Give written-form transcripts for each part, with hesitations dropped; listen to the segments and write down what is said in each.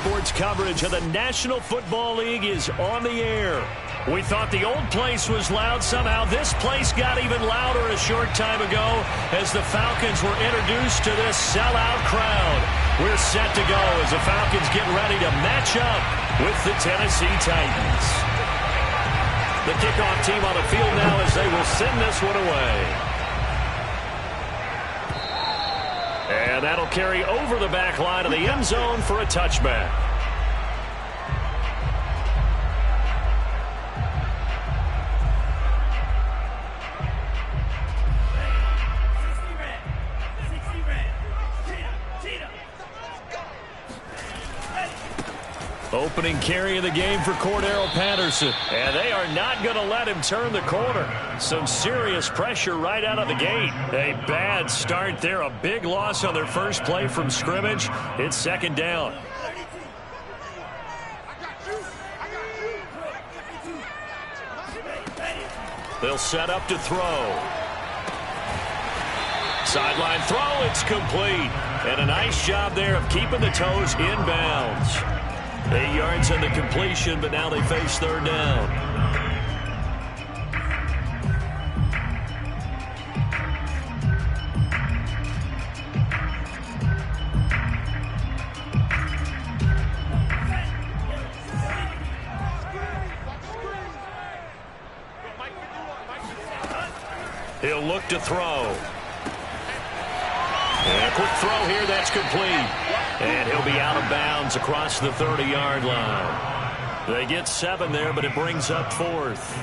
Sports coverage of the National Football League is on the air. We thought the old place was loud. Somehow this place got even louder a short time ago as the Falcons were introduced to this sellout crowd. We're set to go as the Falcons get ready to match up with the Tennessee Titans. The kickoff team on the field now as they will send this one away. And that'll carry over the back line of the end zone for a touchback. Opening carry of the game for Cordero Patterson. And they are not going to let him turn the corner. Some serious pressure right out of the gate. A bad start there. A big loss on their first play from scrimmage. It's second down. They'll set up to throw. Sideline throw. It's complete. And a nice job there of keeping the toes inbounds. 8 yards on the completion, but now they face third down. He'll look to throw. And a quick throw here, that's complete. And he'll be out of bounds across the 30-yard line. They get 7 there, but it brings up fourth.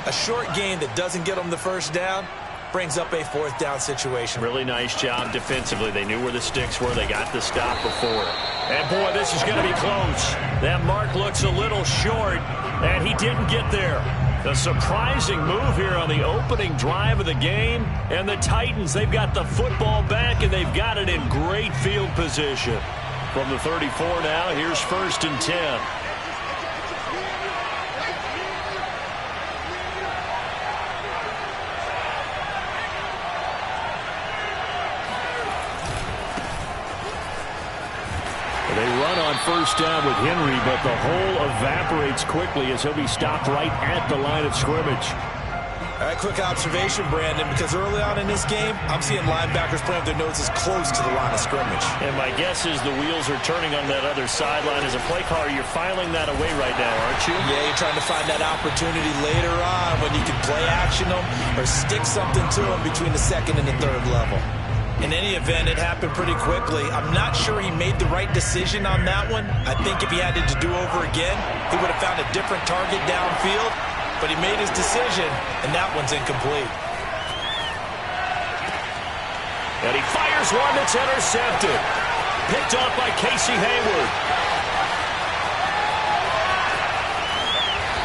A short gain that doesn't get them the first down brings up a fourth down situation. Really nice job defensively. They knew where the sticks were. They got the stop before. And, boy, this is going to be close. That mark looks a little short, and he didn't get there. A surprising move here on the opening drive of the game. And the Titans, they've got the football back, and they've got it in great field position. From the 34 now, here's 1st and 10. They run on first down with Henry, but the hole evaporates quickly as he'll be stopped right at the line of scrimmage. All right, quick observation, Brandon, because early on in this game, I'm seeing linebackers playing with their noses close to the line of scrimmage. And my guess is the wheels are turning on that other sideline. As a play caller, you're filing that away right now, aren't you? Yeah, you're trying to find that opportunity later on when you can play action them or stick something to them between the second and the third level. In any event, it happened pretty quickly. I'm not sure he made the right decision on that one. I think if he had it to do over again, he would have found a different target downfield. But he made his decision, and that one's incomplete. And he fires one that's intercepted. Picked off by Casey Hayward.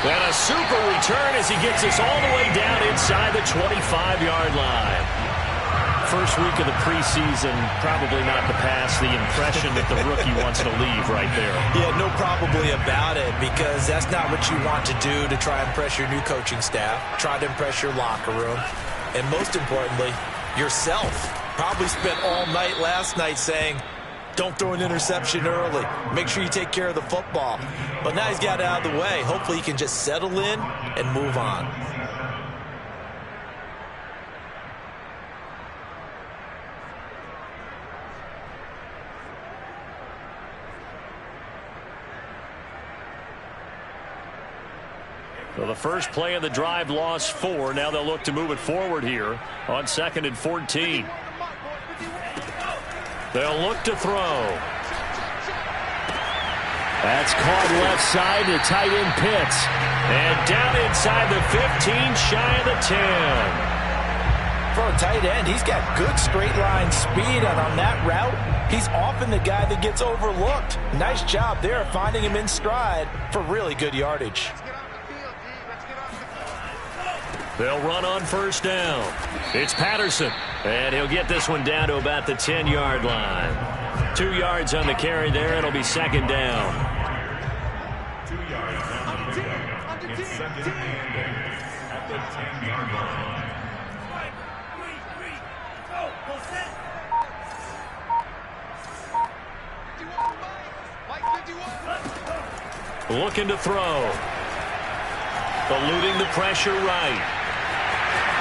And a super return as he gets us all the way down inside the 25-yard line. First week of the preseason, probably not to pass the impression that the rookie wants to leave right there. Yeah, no probably about it, because that's not what you want to do to try and impress your new coaching staff, try to impress your locker room, and most importantly, yourself. Probably spent all night last night saying, don't throw an interception early. Make sure you take care of the football. But now he's got it out of the way. Hopefully he can just settle in and move on. So the first play of the drive lost 4. Now they'll look to move it forward here on 2nd and 14. They'll look to throw. That's caught left side to tight end Pitts. And down inside the 15, shy of the 10. For a tight end, he's got good straight line speed, and on that route, he's often the guy that gets overlooked. Nice job there finding him in stride for really good yardage. They'll run on first down. It's Patterson, and he'll get this one down to about the 10-yard line. 2 yards on the carry there. It'll be second down. 2 yards on the pickup. It's second and 8 at the 10-yard line. Looking to throw. Eluding the pressure right.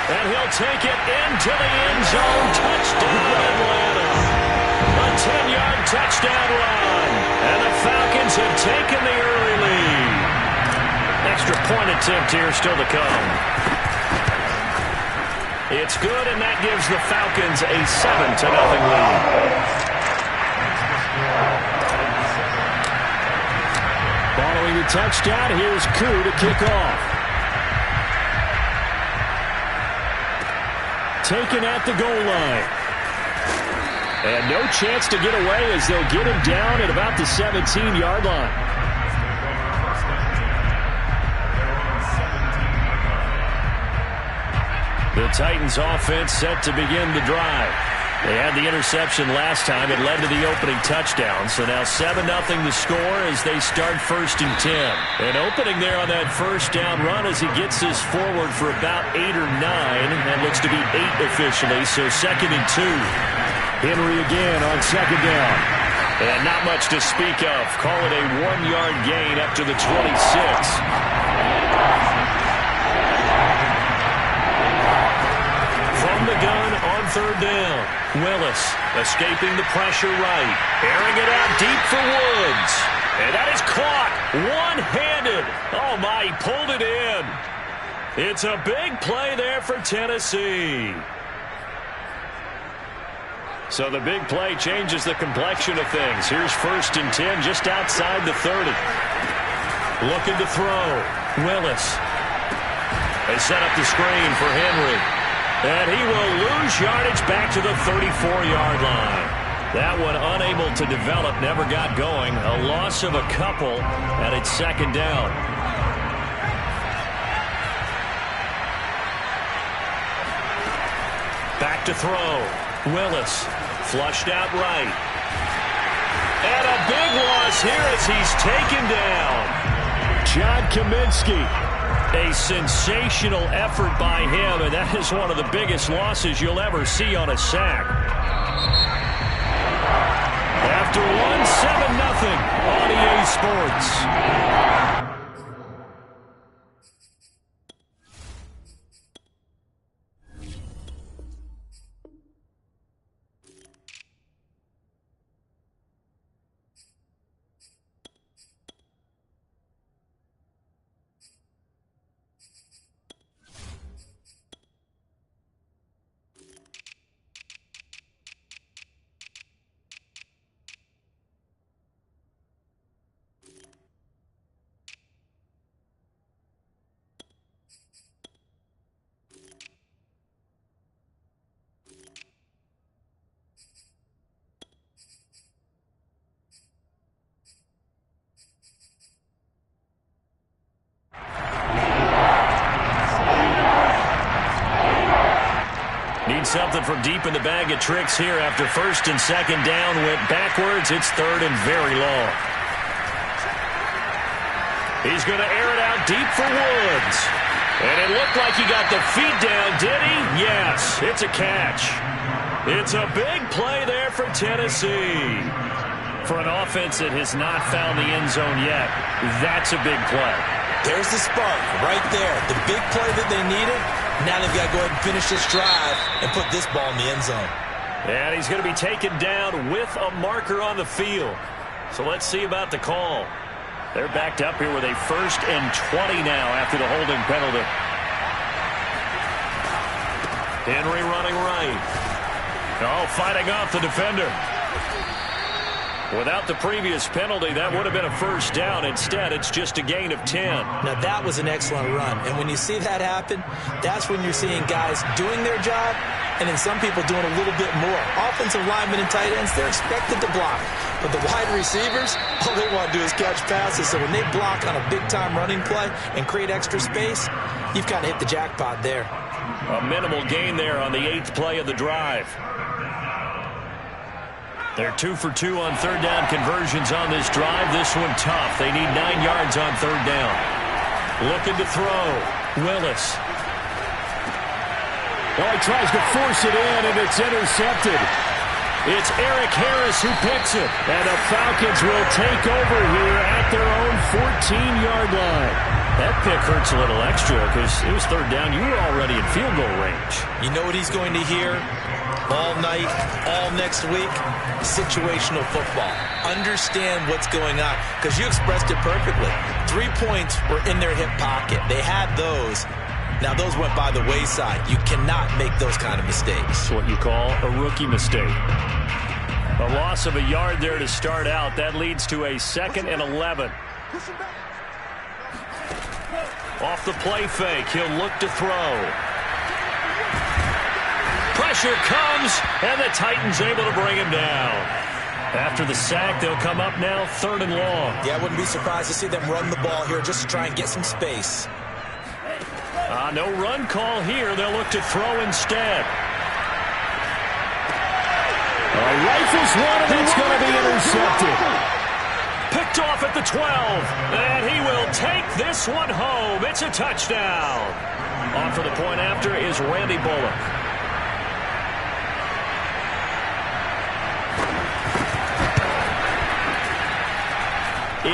And he'll take it into the end zone. Touchdown, Atlanta. A 10-yard touchdown run. And the Falcons have taken the early lead. Extra point attempt here still to come. It's good, and that gives the Falcons a 7-0 lead. Following the touchdown, here's Koo to kick off. Taken at the goal line. And no chance to get away as they'll get him down at about the 17-yard line. The Titans offense set to begin the drive. They had the interception last time. It led to the opening touchdown. So now 7-0 the score as they start 1st and 10. An opening there on that first down run as he gets this forward for about 8 or 9. That looks to be 8 officially, so 2nd and 2. Henry again on 2nd down. And not much to speak of. Call it a 1-yard gain up to the 26. From the gun on 3rd down. Willis escaping the pressure right. Airing it out deep for Woods. And that is caught one-handed. Oh, my, he pulled it in. It's a big play there for Tennessee. So the big play changes the complexion of things. Here's 1st and 10 just outside the 30. Looking to throw. Willis. They set up the screen for Henry. And he will lose yardage back to the 34-yard line. That one unable to develop, never got going. A loss of a couple, and it's 2nd down. Back to throw. Willis flushed out right. And a big loss here as he's taken down. John Kaminsky. A sensational effort by him, and that is one of the biggest losses you'll ever see on a sack. After 1-7-0 on EA Sports. Something from deep in the bag of tricks here after 1st and 2nd down. Went backwards. It's 3rd and very long. He's going to air it out deep for Woods. And it looked like he got the feet down, did he? Yes, it's a catch. It's a big play there for Tennessee. For an offense that has not found the end zone yet, that's a big play. There's the spark right there. The big play that they needed. Now they've got to go ahead and finish this drive and put this ball in the end zone. And he's going to be taken down with a marker on the field. So let's see about the call. They're backed up here with a 1st and 20 now after the holding penalty. Henry running right. Oh, fighting off the defender. Without the previous penalty, that would have been a 1st down. Instead, it's just a gain of 10. Now, that was an excellent run. And when you see that happen, that's when you're seeing guys doing their job and then some people doing a little bit more. Offensive linemen and tight ends, they're expected to block. But the wide receivers, all they want to do is catch passes. So when they block on a big-time running play and create extra space, you've kind of hit the jackpot there. A minimal gain there on the 8th play of the drive. They're 2 for 2 on 3rd down conversions on this drive. This one tough. They need 9 yards on 3rd down. Looking to throw. Willis. Oh, he tries to force it in, and it's intercepted. It's Eric Harris who picks it. And the Falcons will take over here at their own 14-yard line. That pick hurts a little extra because it was third down. You were already in field goal range. You know what he's going to hear all night, all next week? Situational football. Understand what's going on because you expressed it perfectly. 3 points were in their hip pocket. They had those. Now, those went by the wayside. You cannot make those kind of mistakes. That's what you call a rookie mistake. A loss of a yard there to start out. That leads to a 2nd and 11. Off the play fake. He'll look to throw. Pressure comes, and the Titans able to bring him down. After the sack, they'll come up now 3rd and long. Yeah, I wouldn't be surprised to see them run the ball here just to try and get some space. No run call here. They'll look to throw instead. Rifles one, and it's going to be intercepted. Picked off at the 12, and he will take this one home. It's a touchdown. On for the point after is Randy Bullock.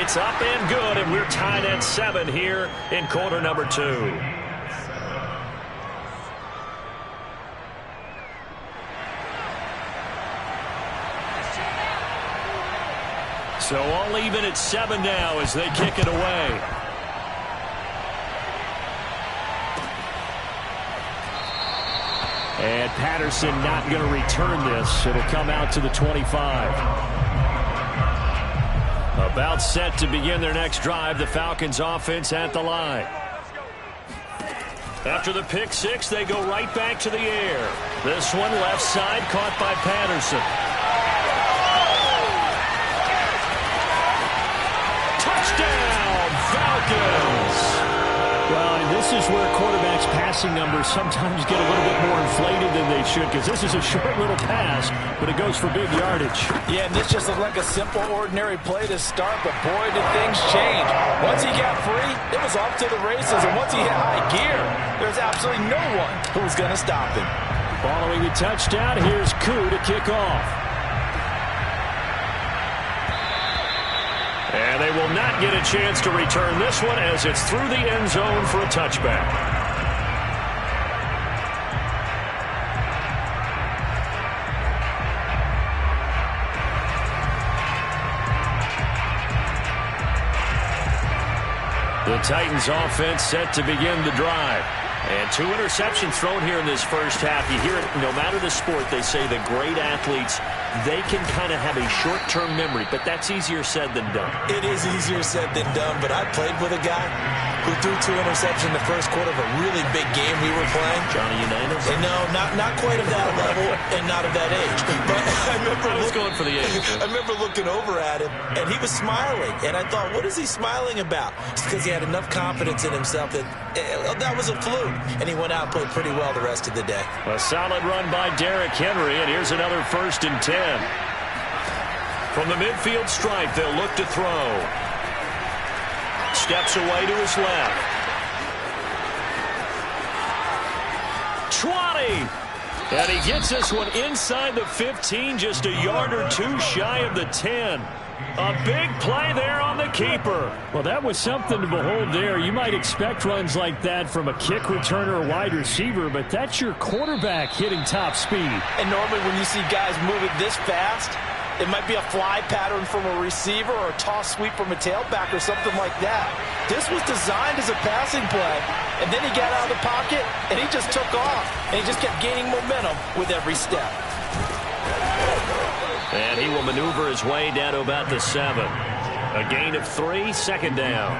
It's up and good, and we're tied at 7 here in quarter number 2. So all even at 7 now as they kick it away. And Patterson not going to return this. It'll come out to the 25. About set to begin their next drive. The Falcons offense at the line. After the pick 6, they go right back to the air. This one left side caught by Patterson. Touchdown, Falcons! Well, and this is where quarterbacks' passing numbers sometimes get a little bit more inflated than they should because this is a short little pass, but it goes for big yardage. Yeah, and this just looked like a simple, ordinary play to start, but boy, did things change. Once he got free, it was off to the races, and once he hit high gear, there's absolutely no one who's going to stop him. Following the touchdown, here's Koo to kick off. And they will not get a chance to return this one as it's through the end zone for a touchback. The Titans offense set to begin the drive. And 2 interceptions thrown here in this first half. You hear it, no matter the sport, they say the great athletes, they can kind of have a short-term memory, but that's easier said than done. It is easier said than done, but I played with a guy who threw 2 interceptions in the first quarter of a really big game we were playing. Johnny Unitas? And no, not quite of that level and not of that age. But I remember going for the age. I remember looking over at him, and he was smiling, and I thought, what is he smiling about? It's because he had enough confidence in himself that that was a fluke. And he went out and played pretty well the rest of the day. A solid run by Derrick Henry, and here's another 1st and 10. From the midfield stripe, they'll look to throw. Steps away to his left. 20! And he gets this one inside the 15, just a yard or 2 shy of the 10. A big play there on the keeper. Well, that was something to behold there. You might expect runs like that from a kick returner or wide receiver, but that's your quarterback hitting top speed. And normally when you see guys moving this fast, it might be a fly pattern from a receiver or a toss sweep from a tailback or something like that. This was designed as a passing play, and then he got out of the pocket, and he just took off, and he just kept gaining momentum with every step. And he will maneuver his way down to about the 7. A gain of 3, 2nd down.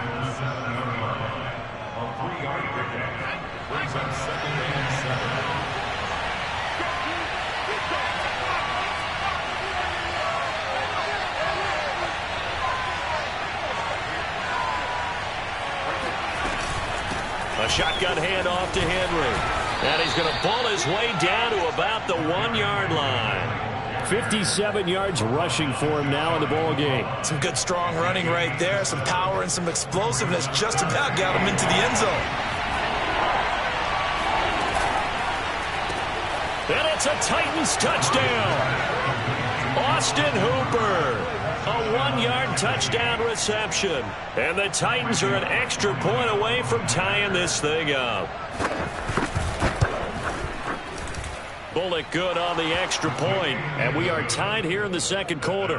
A shotgun handoff to Henry. And he's going to pull his way down to about the 1-yard line. 57 yards rushing for him now in the ball game. Some good strong running right there. Some power and some explosiveness just about got him into the end zone. And it's a Titans touchdown. Austin Hooper. A 1-yard touchdown reception. And the Titans are an extra point away from tying this thing up. Bullock good on the extra point. And we are tied here in the second quarter.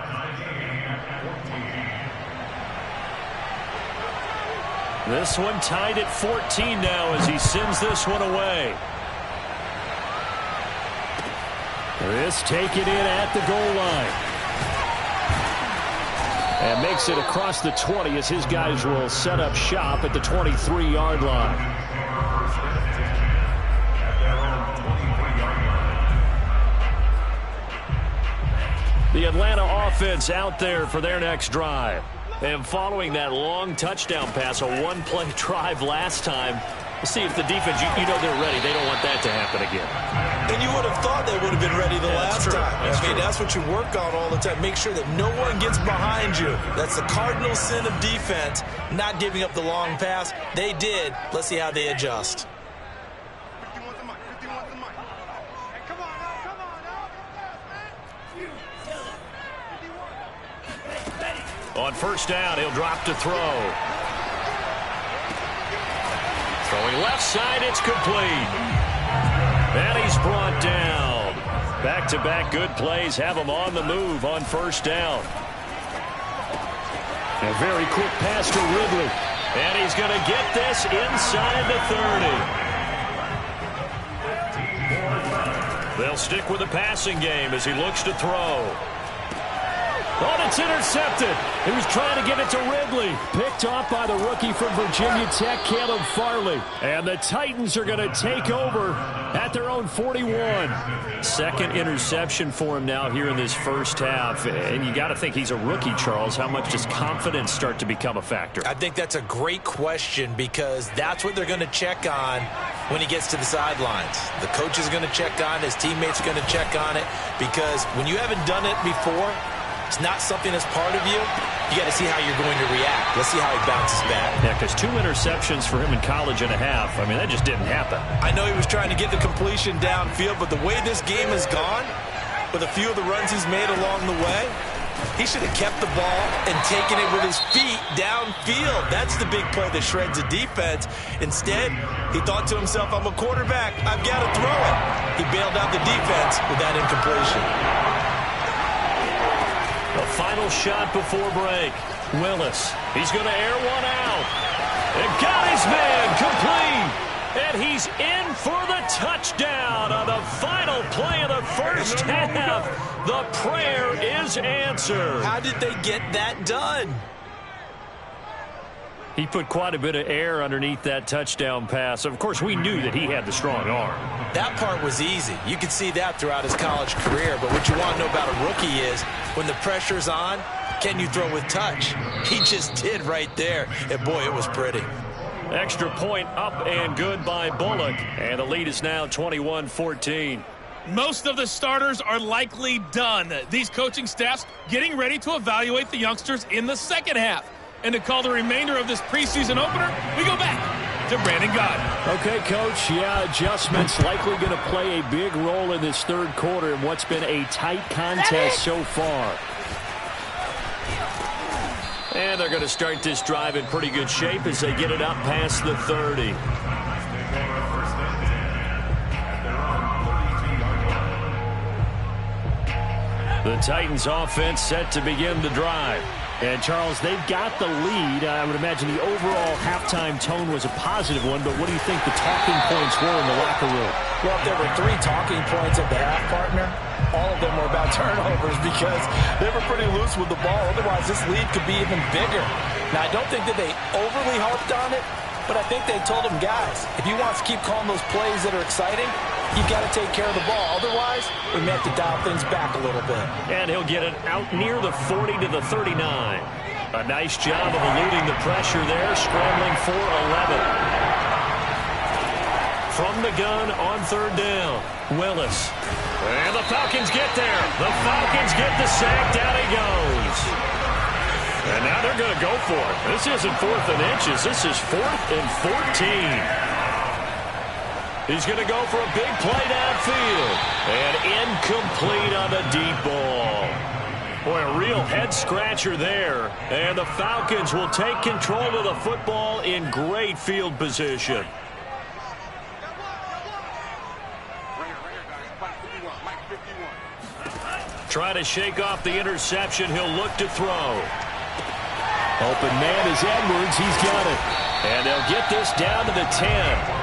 This one tied at 14 now as he sends this one away. This taken in at the goal line. And makes it across the 20 as his guys will set up shop at the 23-yard line. The Atlanta offense out there for their next drive. And following that long touchdown pass, a one-play drive last time, we'll see if the defense, you know they're ready. They don't want that to happen again. And you would have thought they would have been ready the last time. That's what you work on all the time. Make sure that no one gets behind you. That's the cardinal sin of defense, not giving up the long pass. They did. Let's see how they adjust. On first down, he'll drop to throw. Throwing left side, it's complete. And he's brought down. Back-to-back good plays have him on the move on first down. A very quick pass to Ridley. And he's going to get this inside the 30. They'll stick with the passing game as he looks to throw. Oh, it's intercepted. He was trying to get it to Ridley. Picked off by the rookie from Virginia Tech, Caleb Farley. And the Titans are going to take over at their own 41. Second interception for him now here in this first half. And you got to think he's a rookie, Charles. How much does confidence start to become a factor? I think that's a great question because that's what they're going to check on when he gets to the sidelines. The coach is going to check on it. His teammates are going to check on it because when you haven't done it before, it's not something that's part of you. You got to see how you're going to react. Let's see how he bounces back. Yeah, because 2 interceptions for him in college and a half. I mean, that just didn't happen. I know he was trying to get the completion downfield, but the way this game has gone, with a few of the runs he's made along the way, he should have kept the ball and taken it with his feet downfield. That's the big play that shreds the defense. Instead, he thought to himself, I'm a quarterback. I've got to throw it. He bailed out the defense with that incompletion. The final shot before break. Willis. He's going to air one out. And got his man complete. And he's in for the touchdown on the final play of the first half. The prayer is answered. How did they get that done? He put quite a bit of air underneath that touchdown pass. Of course, we knew that he had the strong arm. That part was easy. You could see that throughout his college career. But what you want to know about a rookie is when the pressure's on, can you throw with touch? He just did right there. And, boy, it was pretty. Extra point up and good by Bullock. And the lead is now 21-14. Most of the starters are likely done. These coaching staffs getting ready to evaluate the youngsters in the second half. And to call the remainder of this preseason opener, we go back to Brandon Gaudin. Okay, Coach. Yeah, adjustments likely going to play a big role in this third quarter in what's been a tight contest so far. And they're going to start this drive in pretty good shape as they get it up past the 30. The Titans offense set to begin the drive. And, Charles, they've got the lead. I would imagine the overall halftime tone was a positive one, but what do you think the talking points were in the locker room? Well, if there were 3 talking points at the half, partner, all of them were about turnovers because they were pretty loose with the ball. Otherwise, this lead could be even bigger. Now, I don't think that they overly harped on it, but I think they told them, guys, if you want to keep calling those plays that are exciting, you've got to take care of the ball. Otherwise, we may have to dial things back a little bit. And he'll get it out near the 40 to the 39. A nice job of eluding the pressure there, scrambling for 11. From the gun on third down, Willis. And the Falcons get there. The Falcons get the sack. Down he goes. And now they're going to go for it. This isn't 4th and inches. This is 4th and 14. He's going to go for a big play downfield. And incomplete on the deep ball. Boy, a real head-scratcher there. And the Falcons will take control of the football in great field position. Trying to shake off the interception. He'll look to throw. Open man is Edwards. He's got it. And they'll get this down to the 10.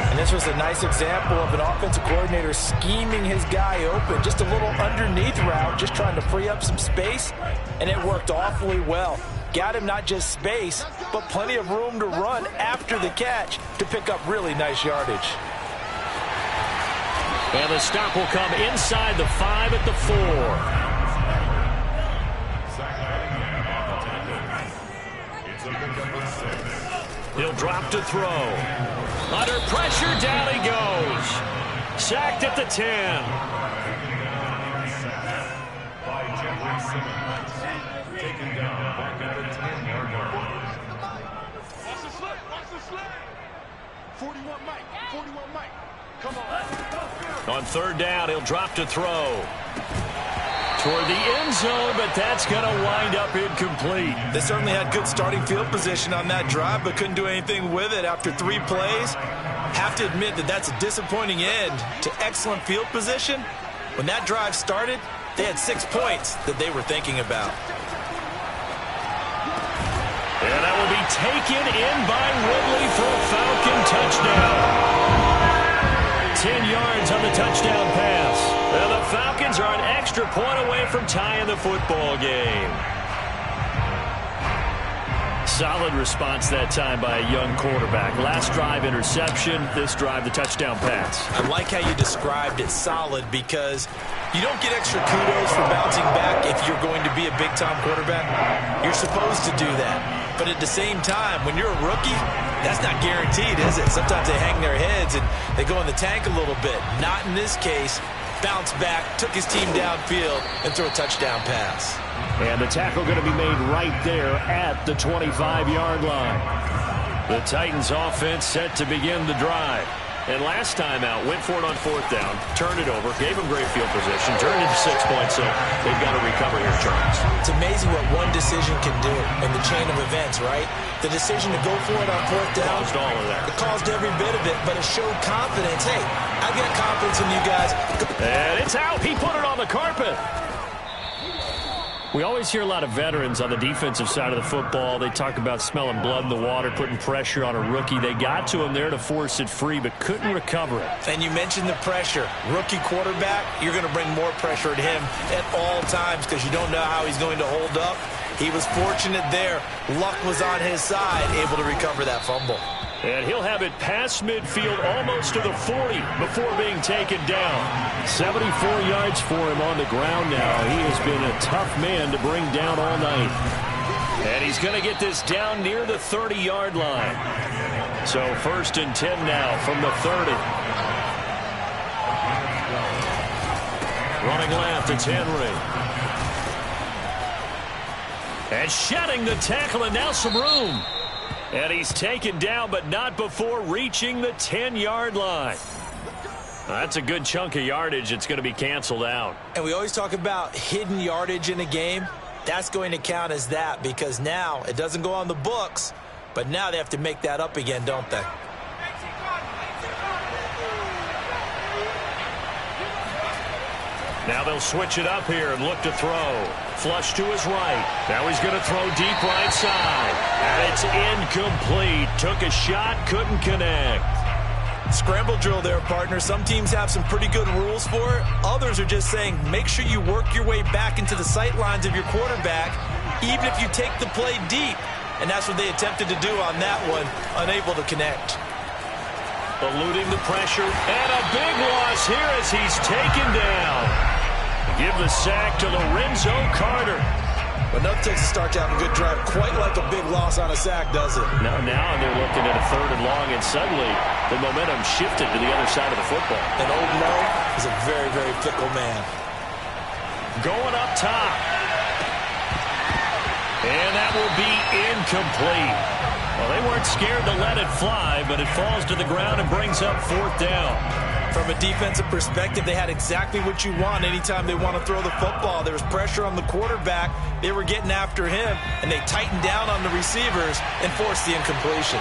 And this was a nice example of an offensive coordinator scheming his guy open. Just a little underneath route, just trying to free up some space. And it worked awfully well. Got him not just space, but plenty of room to run after the catch to pick up really nice yardage. And the stop will come inside the 5 at the 4. He'll drop to throw. Under pressure, down he goes. Sacked at the 10. By Jeffrey Simmons. Taken down back at the 10-yard line. Watch the slip. Watch the slip. 41 Mike. 41 Mike. Come on. On third down, he'll drop to throw. Toward the end zone, but that's going to wind up incomplete. They certainly had good starting field position on that drive, but couldn't do anything with it after 3 plays. Have to admit that that's a disappointing end to excellent field position. When that drive started, they had 6 points that they were thinking about. And that will be taken in by Woodley for a Falcon touchdown. 10 yards on the touchdown pass. And the Falcons are an extra point away from tying the football game. Solid response that time by a young quarterback. Last drive, interception. This drive, the touchdown pass. I like how you described it solid because you don't get extra kudos for bouncing back if you're going to be a big-time quarterback. You're supposed to do that. But at the same time, when you're a rookie, that's not guaranteed, is it? Sometimes they hang their heads and they go in the tank a little bit. Not in this case. Bounced back, took his team downfield, and threw a touchdown pass. And the tackle going to be made right there at the 25-yard line. The Titans offense set to begin the drive. And last time out, went for it on fourth down, turned it over, gave them great field position, turned it to 6 points, so they've got to recover here, Charles. It's amazing what one decision can do in the chain of events, right? The decision to go for it on fourth down. Caused all of that. It caused every bit of it, but it showed confidence. Hey, I've got confidence in you guys. And it's out. He put it on the carpet. We always hear a lot of veterans on the defensive side of the football. They talk about smelling blood in the water, putting pressure on a rookie. They got to him there to force it free, but couldn't recover it. And you mentioned the pressure. Rookie quarterback, you're going to bring more pressure at him at all times because you don't know how he's going to hold up. He was fortunate there. Luck was on his side, able to recover that fumble. And he'll have it past midfield almost to the 40 before being taken down. 74 yards for him on the ground now. He has been a tough man to bring down all night. And he's going to get this down near the 30-yard line. So 1st and 10 now from the 30. Running left, it's Henry. And shedding the tackle, and now some room. And he's taken down, but not before reaching the 10-yard line. That's a good chunk of yardage. It's going to be canceled out. And we always talk about hidden yardage in a game. That's going to count as that because now it doesn't go on the books, but now they have to make that up again, don't they? Now they'll switch it up here and look to throw. Flush to his right. Now he's going to throw deep right side. And it's incomplete. Took a shot, couldn't connect. Scramble drill there, partner. Some teams have some pretty good rules for it. Others are just saying make sure you work your way back into the sight lines of your quarterback, even if you take the play deep. And that's what they attempted to do on that one, unable to connect. Eluding the pressure, and a big loss here as he's taken down. Give the sack to Lorenzo Carter. But nothing takes a start to have a good drive quite like a big loss on a sack, does it? Now they're looking at a 3rd and long, and suddenly the momentum shifted to the other side of the football. And Old Mo is a very, very fickle man. Going up top. And that will be incomplete. Well, they weren't scared to let it fly, but it falls to the ground and brings up 4th down. From a defensive perspective, they had exactly what you want anytime they want to throw the football. There was pressure on the quarterback. They were getting after him, and they tightened down on the receivers and forced the incompletion.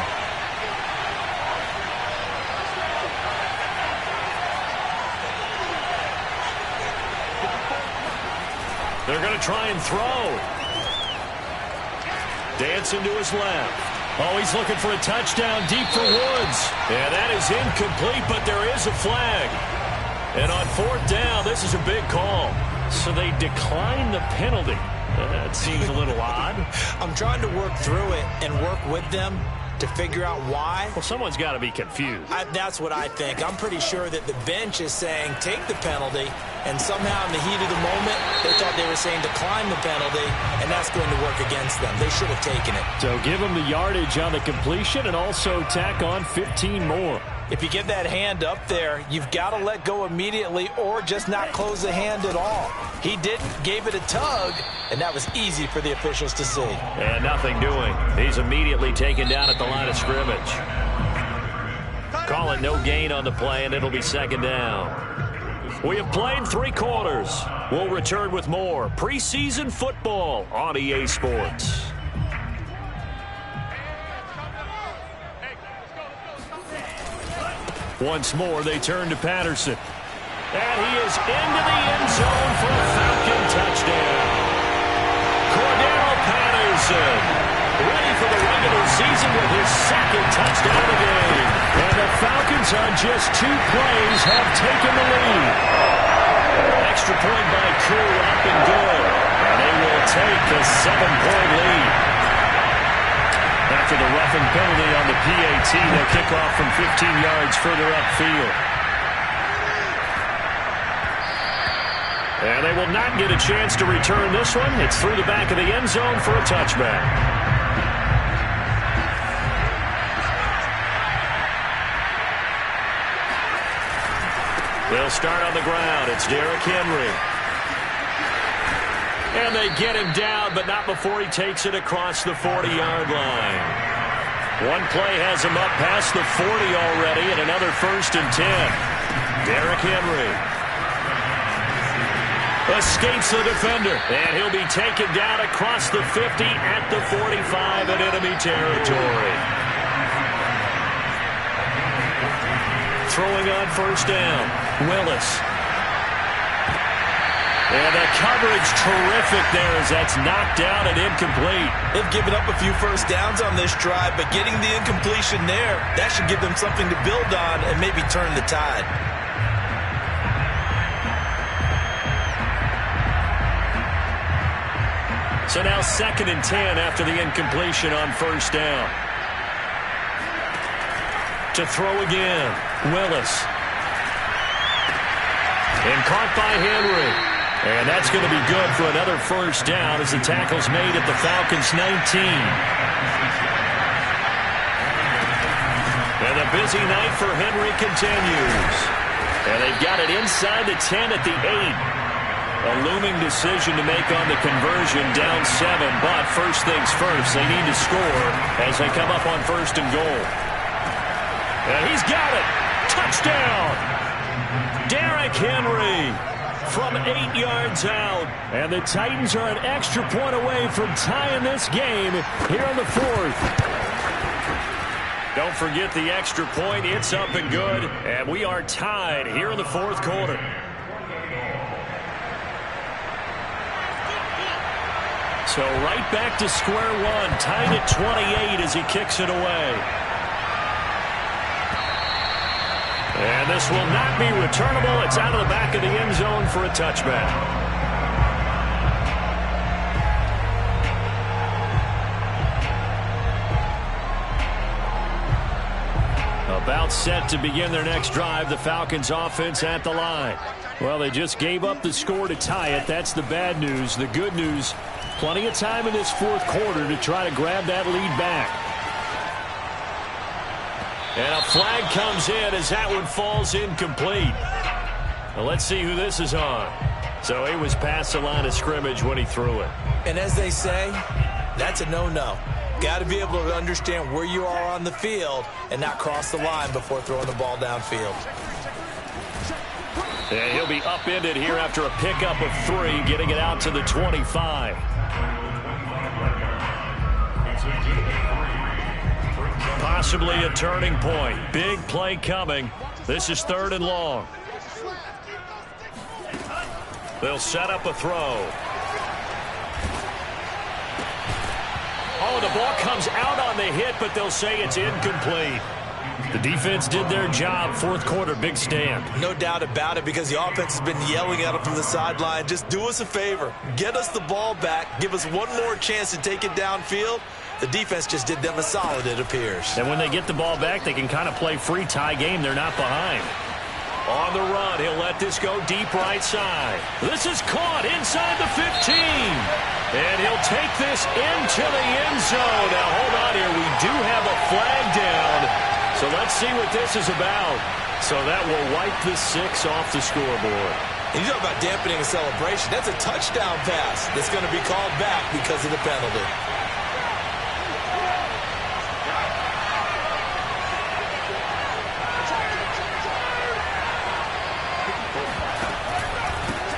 They're going to try and throw. Dancing to his left. Oh, he's looking for a touchdown deep for Woods. And that is incomplete, but there is a flag. And on 4th down, this is a big call. So they decline the penalty. That seems a little odd. I'm trying to work through it and work with them to figure out why. Well, someone's got to be confused. That's what I think. I'm pretty sure that the bench is saying take the penalty, and somehow in the heat of the moment, they thought they were saying decline the penalty, and that's going to work against them. They should have taken it. So give them the yardage on the completion and also tack on 15 more. If you get that hand up there, you've got to let go immediately or just not close the hand at all. He didn't, gave it a tug, and that was easy for the officials to see. And nothing doing. He's immediately taken down at the line of scrimmage. Call it no gain on the play, and it'll be 2nd down. We have played 3 quarters. We'll return with more preseason football on EA Sports. Once more, they turn to Patterson. And he is into the end zone for a Falcon touchdown. Cordell Patterson, ready for the regular season with his 2nd touchdown of the game. And the Falcons on just 2 plays have taken the lead. Extra point by Crew up and good. And they will take a 7-point lead. After the roughing penalty on the PAT, they'll kick off from 15 yards further upfield. And they will not get a chance to return this one. It's through the back of the end zone for a touchback. They'll start on the ground. It's Derrick Henry. And they get him down, but not before he takes it across the 40-yard line. One play has him up past the 40 already, and another 1st and 10. Derrick Henry escapes the defender, and he'll be taken down across the 50 at the 45 in enemy territory. Throwing on 1st down, Willis. And the coverage terrific there as that's knocked down and incomplete. They've given up a few 1st downs on this drive, but getting the incompletion there, that should give them something to build on and maybe turn the tide. So now 2nd and 10 after the incompletion on 1st down. To throw again, Willis. And caught by Henry. And that's going to be good for another 1st down as the tackle's made at the Falcons' 19. And the busy night for Henry continues. And they've got it inside the 10 at the 8. A looming decision to make on the conversion, down 7. But first things first, they need to score as they come up on 1st and goal. And he's got it. Touchdown. Derrick Henry. From 8 yards out. And the Titans are an extra point away from tying this game here in the 4th. Don't forget the extra point. It's up and good. And we are tied here in the 4th quarter. So right back to square one. Tied at 28 as he kicks it away. And this will not be returnable. It's out of the back of the end zone for a touchback. About set to begin their next drive, the Falcons offense at the line. Well, they just gave up the score to tie it. That's the bad news. The good news, plenty of time in this 4th quarter to try to grab that lead back. And a flag comes in as that one falls incomplete. Well, let's see who this is on. So he was past the line of scrimmage when he threw it. And as they say, that's a no-no. Got to be able to understand where you are on the field and not cross the line before throwing the ball downfield. And he'll be upended here after a pickup of 3, getting it out to the 25. Possibly a turning point. Big play coming. This is 3rd and long. They'll set up a throw. Oh, the ball comes out on the hit, but they'll say it's incomplete. The defense did their job. 4th quarter, big stand. No doubt about it, because the offense has been yelling at them from the sideline. Just do us a favor. Get us the ball back. Give us one more chance to take it downfield. The defense just did them a solid, it appears. And when they get the ball back, they can kind of play free tie game. They're not behind. On the run, he'll let this go deep right side. This is caught inside the 15. And he'll take this into the end zone. Now, hold on here. We do have a flag down. So let's see what this is about. So that will wipe the 6 off the scoreboard. And you talk about dampening a celebration. That's a touchdown pass that's going to be called back because of the penalty.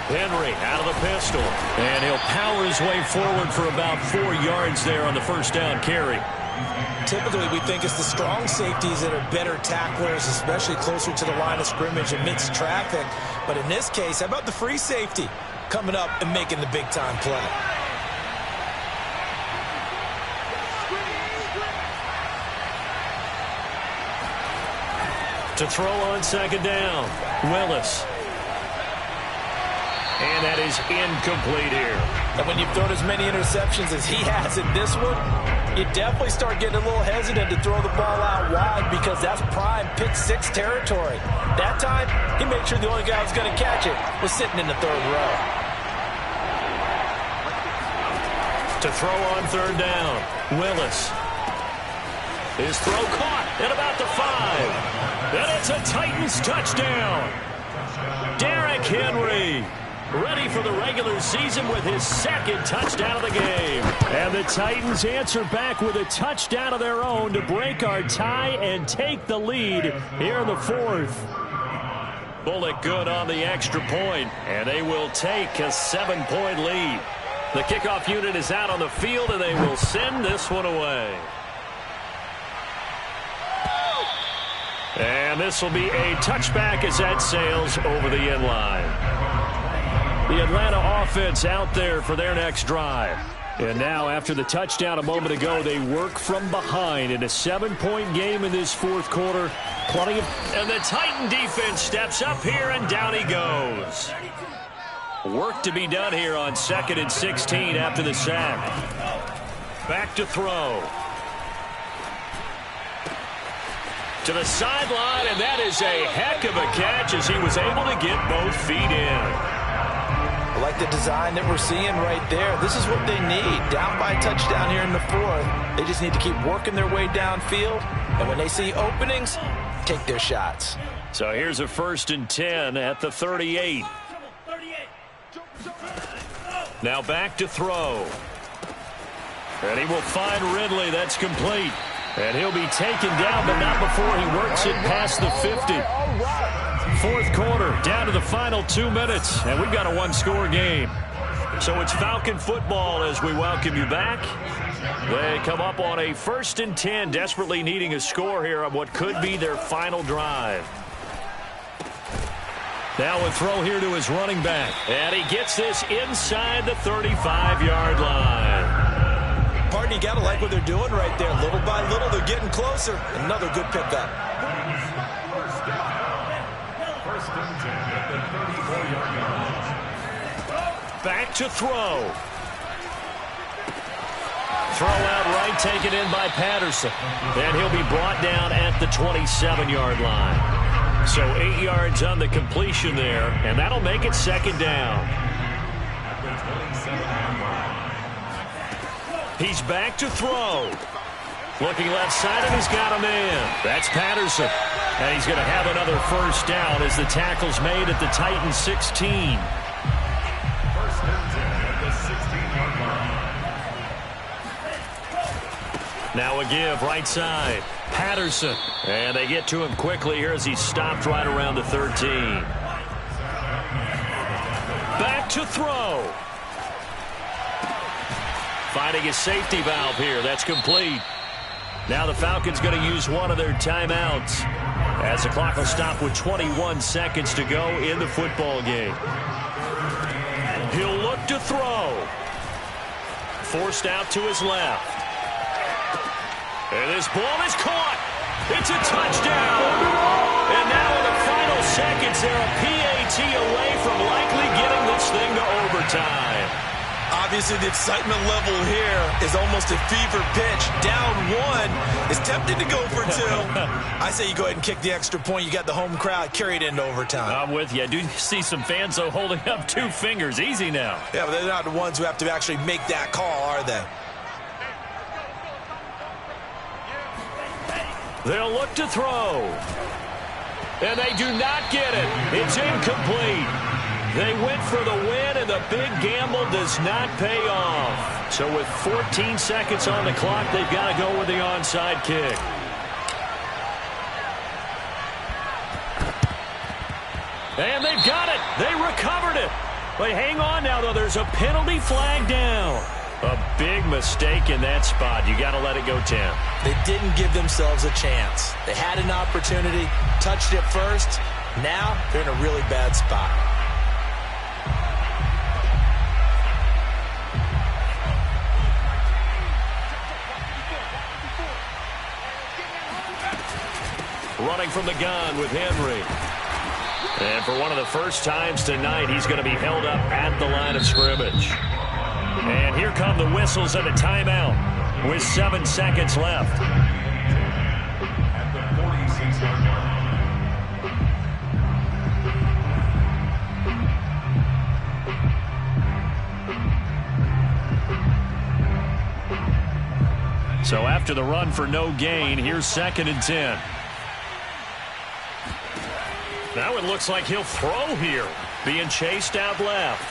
Henry out of the pistol. And he'll power his way forward for about 4 yards there on the first down carry. Typically, we think it's the strong safeties that are better tacklers, especially closer to the line of scrimmage amidst traffic. But in this case, how about the free safety coming up and making the big-time play? To throw on 2nd down, Willis. And that is incomplete here. And when you've thrown as many interceptions as he has in this one, you definitely start getting a little hesitant to throw the ball out wide, because that's prime pick 6 territory. That time, he made sure the only guy who was going to catch it was sitting in the 3rd row. To throw on 3rd down, Willis. His throw caught at about the 5. And it's a Titans touchdown. Derrick Henry, ready for the regular season with his 2nd touchdown of the game. And the Titans answer back with a touchdown of their own to break our tie and take the lead here in the 4th. Bullock good on the extra point, and they will take a 7-point lead. The kickoff unit is out on the field, and they will send this one away. And this will be a touchback as that sails over the end line. The Atlanta offense out there for their next drive. And now, after the touchdown a moment ago, they work from behind in a 7-point game in this 4th quarter. And the Titan defense steps up here, and down he goes. Work to be done here on 2nd and 16 after the sack. Back to throw. To the sideline, and that is a heck of a catch as he was able to get both feet in. I like the design that we're seeing right there. This is what they need. Down by a touchdown here in the 4th. They just need to keep working their way downfield. And when they see openings, take their shots. So here's a 1st and 10 at the 38. Now back to throw. And he will find Ridley. That's complete. And he'll be taken down, but not before he works it past the 50. 4th quarter, down to the final 2 minutes, and we've got a 1-score game. So it's Falcon football as we welcome you back. They come up on a 1st and 10, desperately needing a score here on what could be their final drive. Now a throw here to his running back, and he gets this inside the 35-yard line. Partner, you got to like what they're doing right there. Little by little, they're getting closer. Another good pickup. Back to throw. Throw out right, taken in by Patterson. And he'll be brought down at the 27-yard line. So 8 yards on the completion there, and that'll make it 2nd down. He's back to throw. Looking left side, and he's got a man. That's Patterson. And he's going to have another 1st down as the tackle's made at the Titans 16. 1st and 10 at the 16-yard line. Now a give right side. Patterson. And they get to him quickly here as he stopped right around the 13. Back to throw. Finding a safety valve here. That's complete. Now the Falcons going to use one of their timeouts as the clock will stop with 21 seconds to go in the football game. He'll look to throw. Forced out to his left. And this ball is caught. It's a touchdown. And now in the final seconds, they're a PAT away from likely getting this thing to overtime. Obviously, the excitement level here is almost a fever pitch. Down one is tempted to go for two. I say you go ahead and kick the extra point. You got the home crowd carried into overtime. I'm with you. I do see some fans, though, holding up 2 fingers. Easy now. Yeah, but they're not the ones who have to actually make that call, are they? They'll look to throw. And they do not get it. It's incomplete. They went for the win, and the big gamble does not pay off. So with 14 seconds on the clock, they've got to go with the onside kick. And they've got it. They recovered it. But hang on now, though. There's a penalty flag down. A big mistake in that spot. You got to let it go, Tim. They didn't give themselves a chance. They had an opportunity, touched it first. Now they're in a really bad spot. Running from the gun with Henry. And for one of the first times tonight, he's going to be held up at the line of scrimmage. And here come the whistles and a timeout with 7 seconds left. At the 46-yard line. So after the run for no gain, here's 2nd and 10. Now it looks like he'll throw here, being chased out left.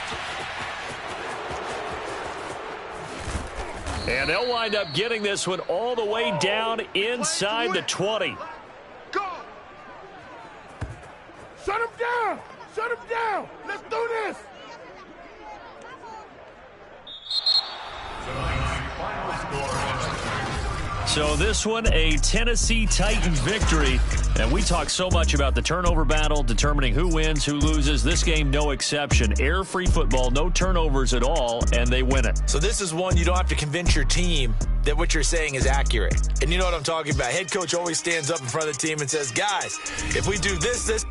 And they'll wind up getting this one all the way down inside the 20. Go! Shut him down! Shut him down! Let's do this! So this one, a Tennessee Titans victory. And we talk so much about the turnover battle, determining who wins, who loses. This game, no exception. Air-free football, no turnovers at all, and they win it. So this is one you don't have to convince your team that what you're saying is accurate. And you know what I'm talking about. Head coach always stands up in front of the team and says, guys, if we do this,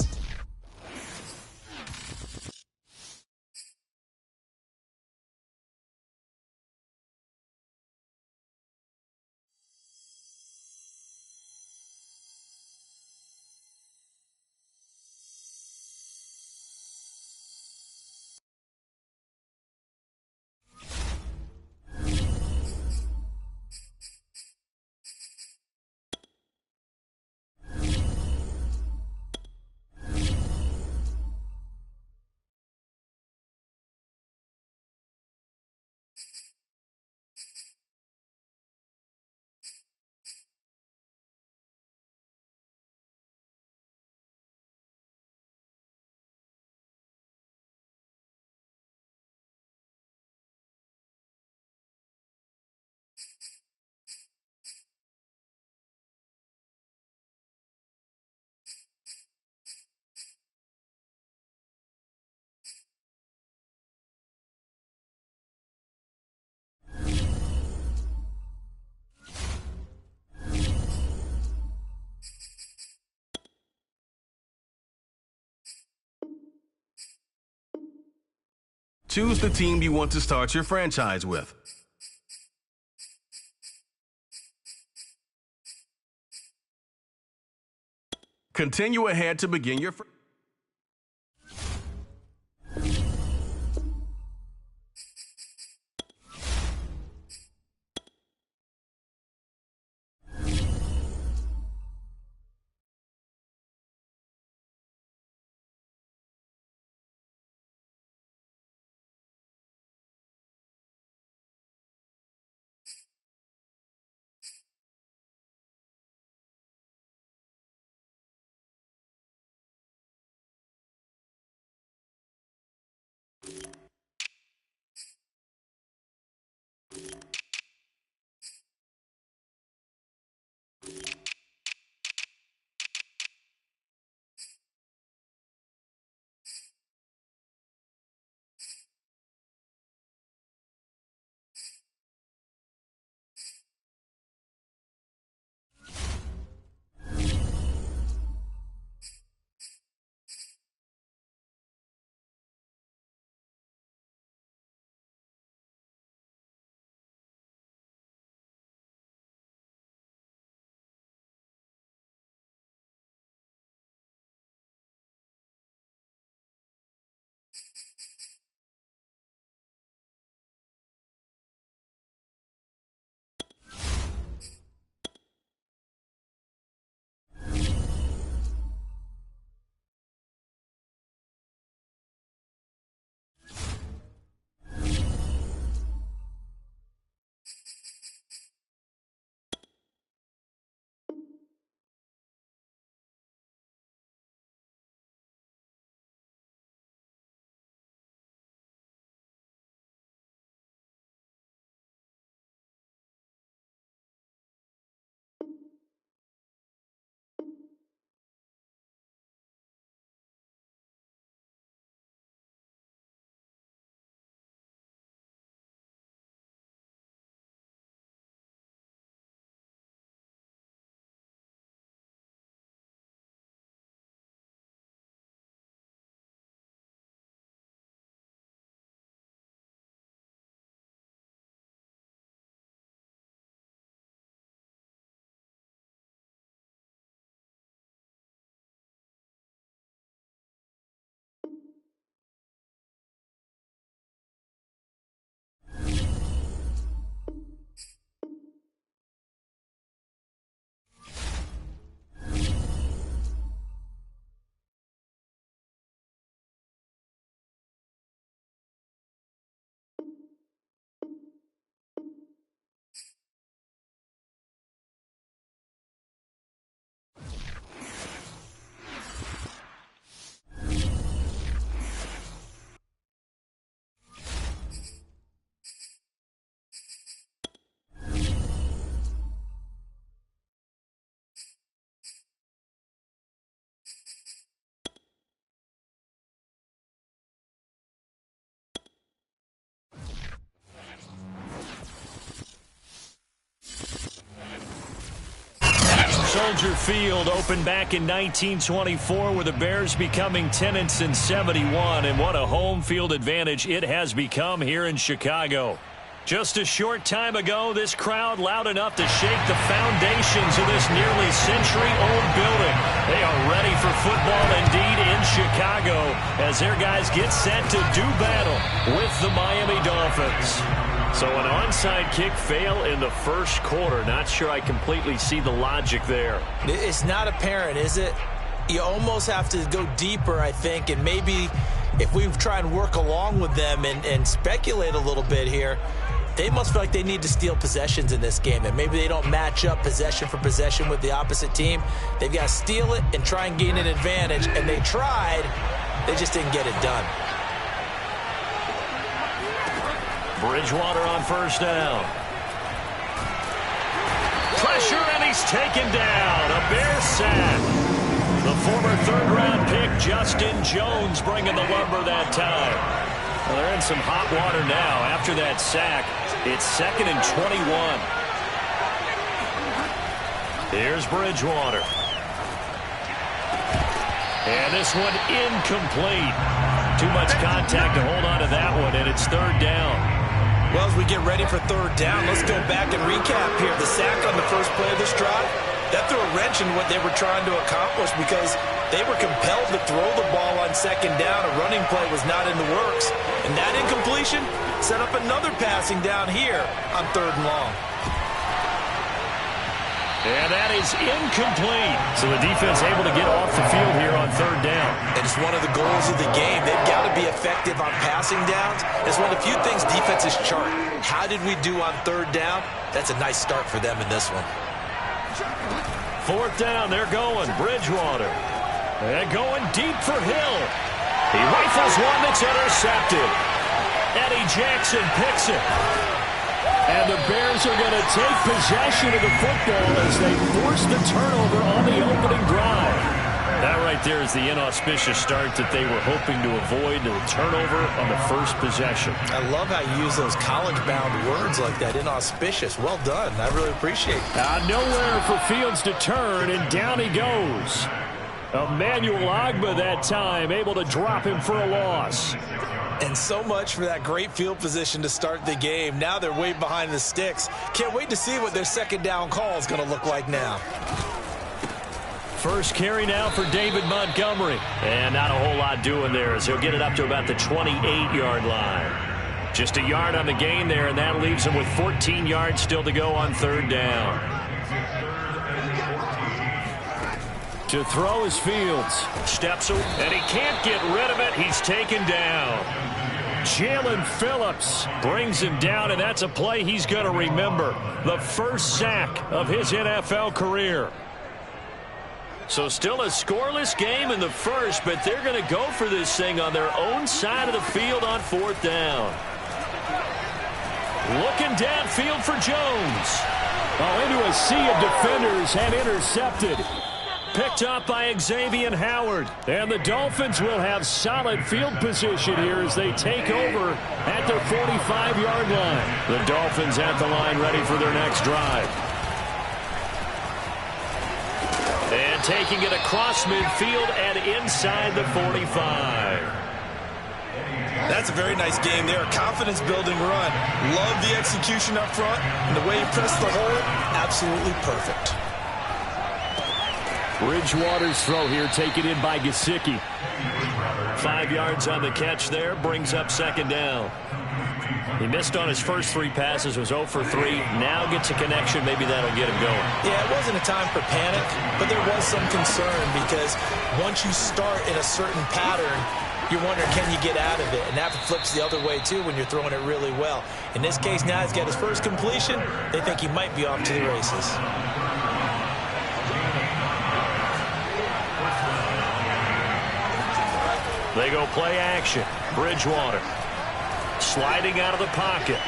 Choose the team you want to start your franchise with. Continue ahead to begin your Soldier Field opened back in 1924 with the Bears becoming 10-71, and what a home field advantage it has become here in Chicago. Just a short time ago, this crowd loud enough to shake the foundations of this nearly century-old building. They are ready for football indeed in Chicago as their guys get set to do battle with the Miami Dolphins. So an onside kick fail in the first quarter. Not sure I completely see the logic there. It's not apparent, is it? You almost have to go deeper, I think, and maybe if we try and work along with them and speculate a little bit here, they must feel like they need to steal possessions in this game, and maybe they don't match up possession for possession with the opposite team. They've got to steal it and try and gain an advantage, and they tried. They just didn't get it done. Bridgewater on first down. Pressure, and he's taken down. A Bear sack. The former third-round pick, Justin Jones, bringing the lumber that time. Well, they're in some hot water now. After that sack, it's 2nd and 21. Here's Bridgewater. And this one incomplete. Too much contact to hold on to that one, and it's 3rd down. Well, as we get ready for 3rd down, let's go back and recap here. The sack on the first play of this drive, that threw a wrench in what they were trying to accomplish because they were compelled to throw the ball on 2nd down. A running play was not in the works. And that incompletion set up another passing down here on 3rd and long. And that is incomplete. So the defense able to get off the field here on 3rd down. And it's one of the goals of the game. They've got to be effective on passing downs. It's one of the few things defenses chart. How did we do on 3rd down? That's a nice start for them in this one. 4th down, they're going. Bridgewater. And going deep for Hill. He rifles one that's intercepted. Eddie Jackson picks it. And the Bears are going to take possession of the football as they force the turnover on the opening drive. That right there is the inauspicious start that they were hoping to avoid, the turnover on the first possession. I love how you use those college-bound words like that, inauspicious. Well done. I really appreciate it. Nowhere for Fields to turn, and down he goes. Emmanuel Ogbah that time, able to drop him for a loss. And so much for that great field position to start the game. Now they're way behind the sticks. Can't wait to see what their 2nd down call is going to look like now. First carry now for David Montgomery. And not a whole lot doing there as he'll get it up to about the 28-yard line. Just a yard on the gain there, and that leaves him with 14 yards still to go on 3rd down. To throw is Fields. Steps away, and he can't get rid of it. He's taken down. Jalen Phillips brings him down, and that's a play he's going to remember. The first sack of his NFL career. So still a scoreless game in the first, but they're going to go for this thing on their own side of the field on 4th down. Looking downfield for Jones. Into a sea of defenders and intercepted. Picked up by Xavier Howard. And the Dolphins will have solid field position here as they take over at their 45-yard line. The Dolphins at the line ready for their next drive. And taking it across midfield and inside the 45. That's a very nice game there. A confidence-building run. Love the execution up front. And the way he pressed the hole, absolutely perfect. Bridgewater's throw here taken in by Gesicki. 5 yards on the catch there, brings up 2nd down. He missed on his first 3 passes, was 0 for 3. Now gets a connection, maybe that'll get him going. Yeah, it wasn't a time for panic, but there was some concern because once you start in a certain pattern, you're wondering, can you get out of it? And that flips the other way, too, when you're throwing it really well. In this case, now he's got his first completion. They think he might be off to the races. They go play action. Bridgewater sliding out of the pocket.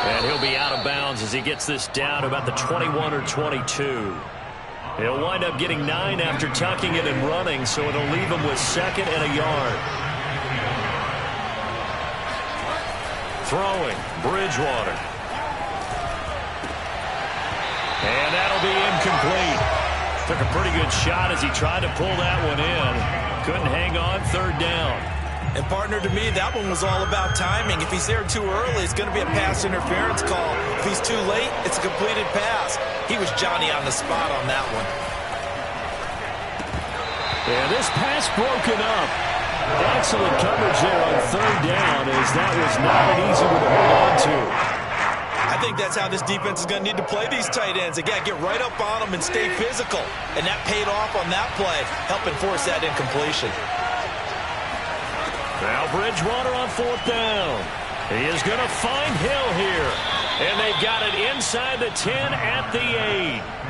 And he'll be out of bounds as he gets this down about the 21 or 22. He'll wind up getting 9 after tucking it and running, so it'll leave him with 2nd and a yard. Throwing, Bridgewater. And that'll be incomplete. Took a pretty good shot as he tried to pull that one in. Couldn't hang on, third down. And, partner, to me, that one was all about timing. If he's there too early, it's going to be a pass interference call. If he's too late, it's a completed pass. He was Johnny on the spot on that one. And this pass broken up. Excellent coverage there on third down, as that was not an easy one to hold on to. I think that's how this defense is going to need to play these tight ends. They got to get right up on them and stay physical. And that paid off on that play, helping force that incompletion. Now Bridgewater on fourth down. He is going to find Hill here. And they've got it inside the 10 at the 8.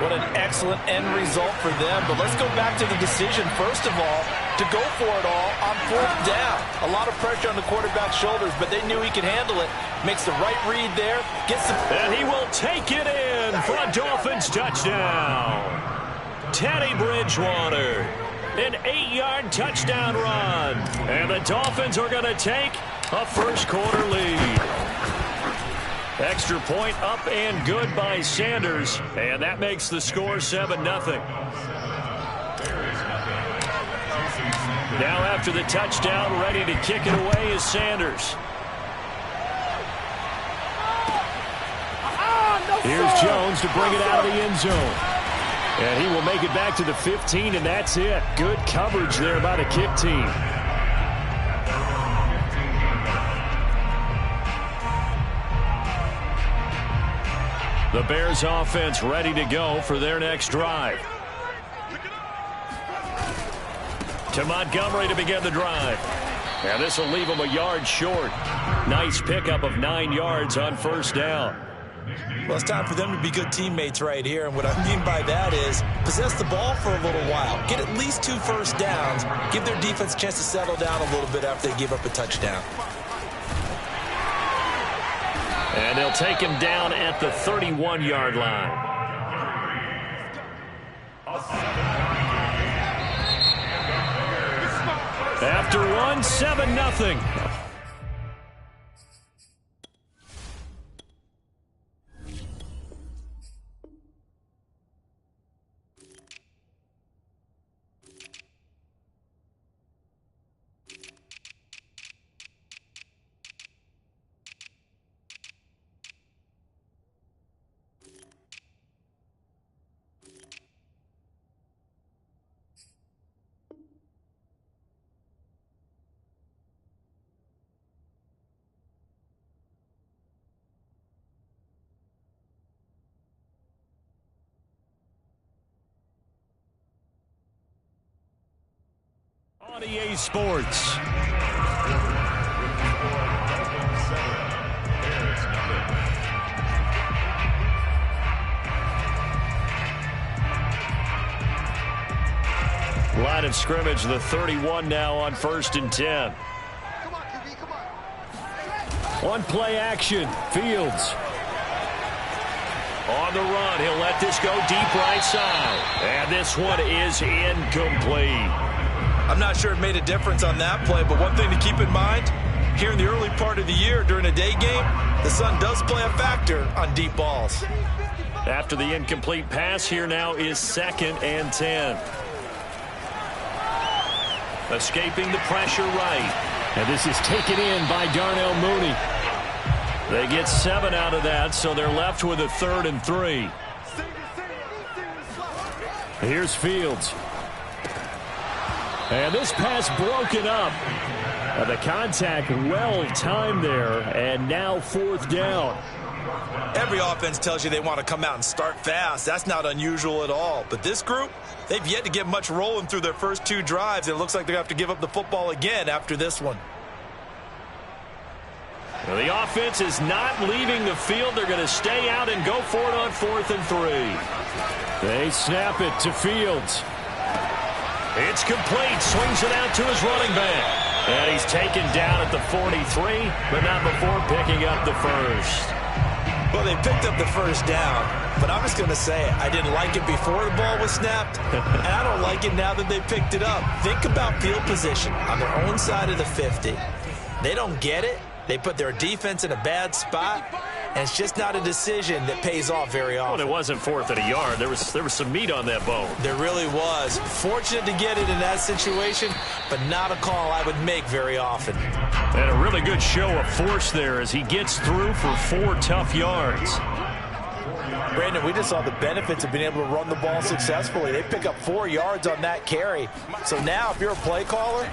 What an excellent end result for them. But let's go back to the decision, first of all, to go for it all on fourth down. A lot of pressure on the quarterback's shoulders, but they knew he could handle it. Makes the right read there. Gets the... And he will take it in for a Dolphins touchdown. Teddy Bridgewater. An 8-yard touchdown run. And the Dolphins are going to take a first-quarter lead. Extra point up and good by Sanders. And that makes the score 7-0. Now after the touchdown, ready to kick it away is Sanders. Here's Jones to bring it out of the end zone. And he will make it back to the 15, and that's it. Good coverage there by the kick team. The Bears offense ready to go for their next drive. To Montgomery to begin the drive. And this will leave him a yard short. Nice pickup of 9 yards on first down. Well, it's time for them to be good teammates right here. And what I mean by that is possess the ball for a little while. Get at least 2 first downs. Give their defense a chance to settle down a little bit after they give up a touchdown. And they'll take him down at the 31-yard line. After one, 7-0. On EA Sports. Line of scrimmage, the 31 now on 1st and 10. One play action, Fields. On the run, he'll let this go deep right side. And this one is incomplete. I'm not sure it made a difference on that play, but one thing to keep in mind, here in the early part of the year during a day game, the sun does play a factor on deep balls. After the incomplete pass, here now is 2nd and 10. Escaping the pressure right. And this is taken in by Darnell Mooney. They get 7 out of that, so they're left with a 3rd and 3. Here's Fields. And this pass broken up. The contact well timed there, and now 4th down. Every offense tells you they want to come out and start fast. That's not unusual at all. But this group, they've yet to get much rolling through their first 2 drives. And it looks like they're going to have to give up the football again after this one. Well, the offense is not leaving the field. They're going to stay out and go for it on 4th and 3. They snap it to Fields. It's complete. Swings it out to his running back. And he's taken down at the 43, but not before picking up the first. Well, they picked up the first down, but I'm just going to say it. I didn't like it before the ball was snapped, and I don't like it now that they picked it up. Think about field position on their own side of the 50. They don't get it. They put their defense in a bad spot. and it's just not a decision that pays off very often. Well, it wasn't 4th and a yard. There was some meat on that bone. There really was. Fortunate to get it in that situation, but not a call I would make very often. And a really good show of force there as he gets through for 4 tough yards. Brandon, we just saw the benefits of being able to run the ball successfully. They pick up 4 yards on that carry. So now if you're a play caller,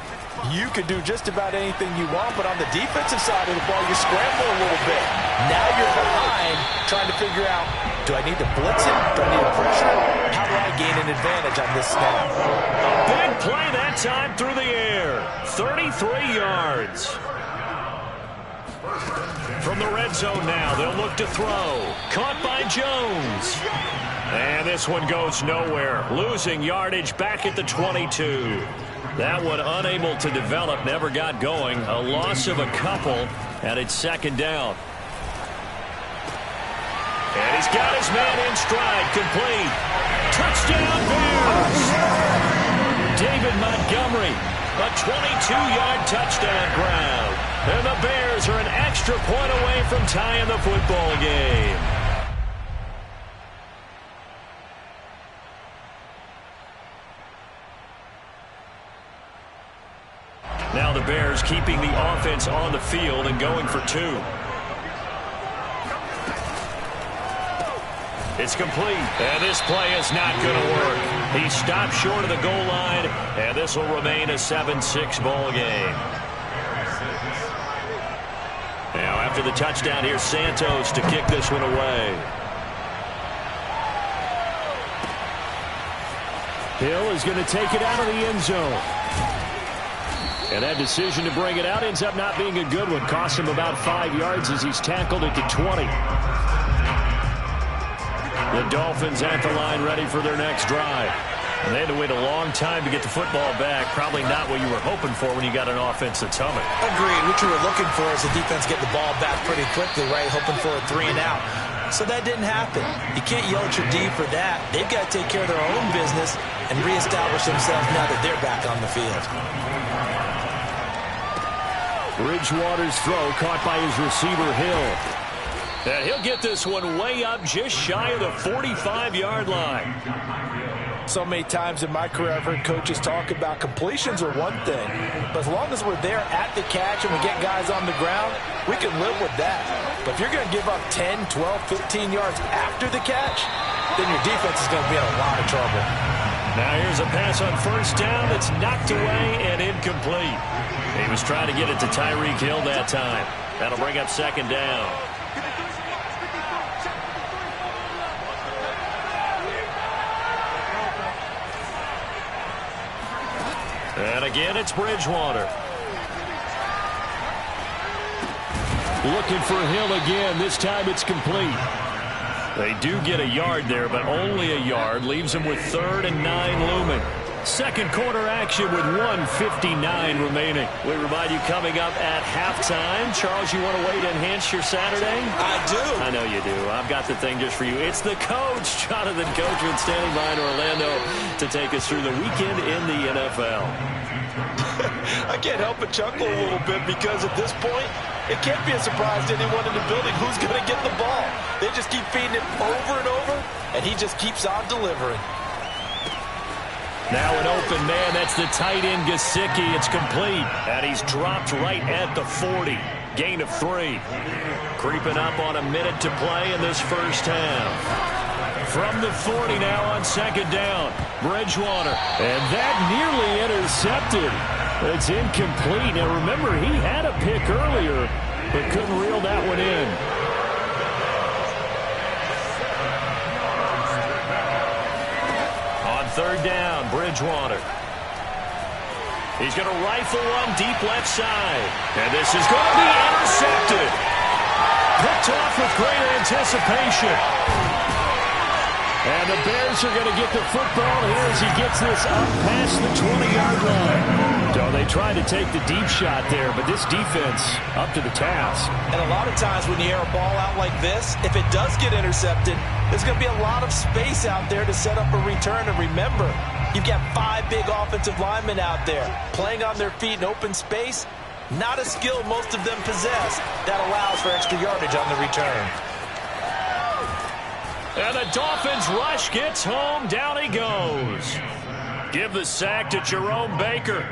you can do just about anything you want, but on the defensive side of the ball, you scramble a little bit. Now you're behind trying to figure out, do I need to blitz him? Do I need to pressure him? How do I gain an advantage on this snap? A big play that time through the air. 33 yards. From the red zone now, they'll look to throw. Caught by Jones. And this one goes nowhere. Losing yardage back at the 22. That one unable to develop, never got going. A loss of a couple, and it's 2nd down. And he's got his man in stride, complete. Touchdown, Bears! David Montgomery, a 22-yard touchdown grab. And the Bears are an extra point away from tying the football game. Now the Bears keeping the offense on the field and going for 2. It's complete, and this play is not going to work. He stopped short of the goal line, and this will remain a 7-6 ball game. Now after the touchdown, here's Santos to kick this one away. Hill is going to take it out of the end zone. And that decision to bring it out ends up not being a good one. Cost him about 5 yards as he's tackled at the 20. The Dolphins at the line ready for their next drive. And they had to wait a long time to get the football back. Probably not what you were hoping for when you got an offense that's humming. Agreed. What you were looking for is the defense get the ball back pretty quickly, right? Hoping for a 3 and out. So that didn't happen. You can't yell at your D for that. They've got to take care of their own business and reestablish themselves now that they're back on the field. Bridgewater's throw caught by his receiver, Hill. And he'll get this one way up just shy of the 45-yard line. So many times in my career I've heard coaches talk about completions are one thing, but as long as we're there at the catch and we get guys on the ground, we can live with that. But if you're going to give up 10, 12, 15 yards after the catch, then your defense is going to be in a lot of trouble. Now here's a pass on 1st down that's knocked away and incomplete. He was trying to get it to Tyreek Hill that time. That'll bring up 2nd down. And again, it's Bridgewater. Looking for Hill again. This time it's complete. They do get a yard there, but only a yard. Leaves them with 3rd and 9 looming. 2nd quarter action with 1:59 remaining. We remind you coming up at halftime. Charles, you want a way to enhance your Saturday? I do. I know you do. I've got the thing just for you. It's the coach, Jonathan Coachman, standing by in Orlando to take us through the weekend in the NFL. I can't help but chuckle a little bit because at this point, it can't be a surprise to anyone in the building who's going to get the ball. They just keep feeding it over and over, and he just keeps on delivering. Now an open man. That's the tight end, Gesicki. It's complete, and he's dropped right at the 40. Gain of 3. Creeping up on a minute to play in this first half. From the 40 now on 2nd down. Bridgewater, and that nearly intercepted. It's incomplete. Now remember, he had a pick earlier, but couldn't reel that one in. On 3rd down, Bridgewater. He's going to rifle one deep left side. And this is going to be intercepted. Picked off with great anticipation. And the Bears are going to get the football here as he gets this up past the 20-yard line. So they tried to take the deep shot there, but this defense up to the task. And a lot of times when you air a ball out like this, if it does get intercepted, there's going to be a lot of space out there to set up a return. And remember, you've got 5 big offensive linemen out there playing on their feet in open space. Not a skill most of them possess that allows for extra yardage on the return. And the Dolphins rush gets home. Down he goes. Give the sack to Jerome Baker.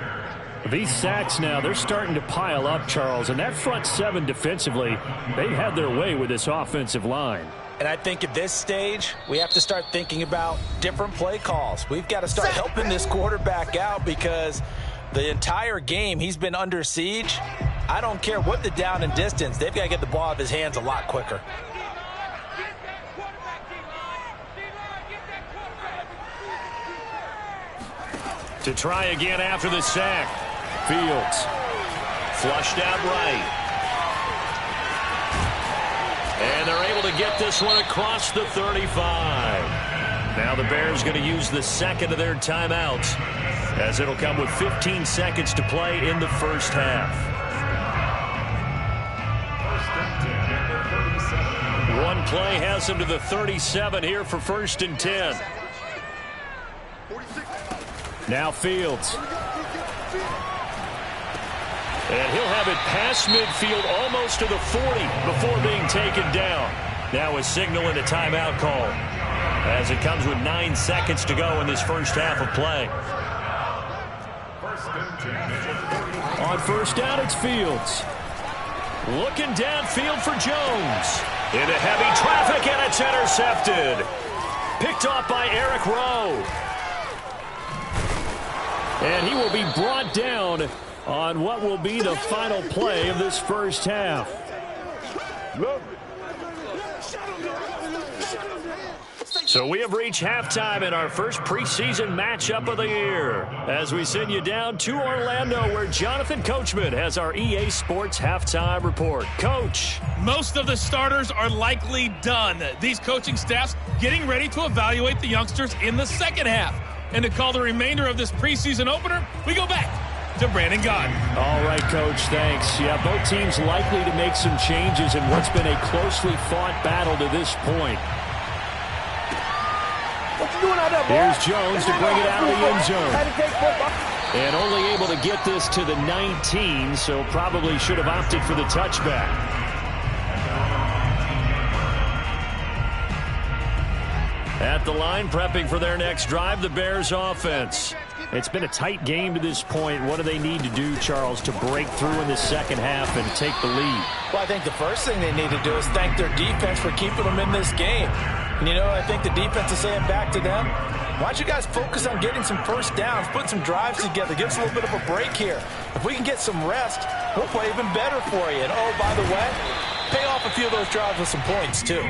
These sacks now, they're starting to pile up, Charles. And that front seven defensively, they've had their way with this offensive line. And I think at this stage, we have to start thinking about different play calls. We've got to start helping this quarterback out because the entire game he's been under siege. I don't care what the down and distance. They've got to get the ball out of his hands a lot quicker. To try again after the sack. Fields. Flushed out right. And they're able to get this one across the 35. Now the Bears going to use the second of their timeouts, as it'll come with 15 seconds to play in the first half. One play has him to the 37 here for 1st and 10. Now Fields. And he'll have it past midfield almost to the 40 before being taken down. Now a signal and a timeout call, as it comes with 9 seconds to go in this first half of play. On first down, it's Fields. Looking downfield for Jones. Into heavy traffic, and it's intercepted. Picked off by Eric Rowe. And he will be brought down on what will be the final play of this first half. So we have reached halftime in our first preseason matchup of the year, as we send you down to Orlando, where Jonathan Coachman has our EA Sports halftime report. Coach. Most of the starters are likely done. These coaching staffs getting ready to evaluate the youngsters in the second half. And to call the remainder of this preseason opener, we go back to Brandon Gaudin. All right, Coach, thanks. Yeah, both teams likely to make some changes in what's been a closely fought battle to this point. What you doing out there, boy? Here's Jones to bring it out of the end zone. And only able to get this to the 19, so probably should have opted for the touchback. At the line, prepping for their next drive, the Bears offense. It's been a tight game to this point. What do they need to do, Charles, to break through in the second half and take the lead? Well, I think the first thing they need to do is thank their defense for keeping them in this game. And, you know, I think the defense is saying back to them, why don't you guys focus on getting some first downs, put some drives together, give us a little bit of a break here. If we can get some rest, we'll play even better for you. And, oh, by the way, pay off a few of those drives with some points, too.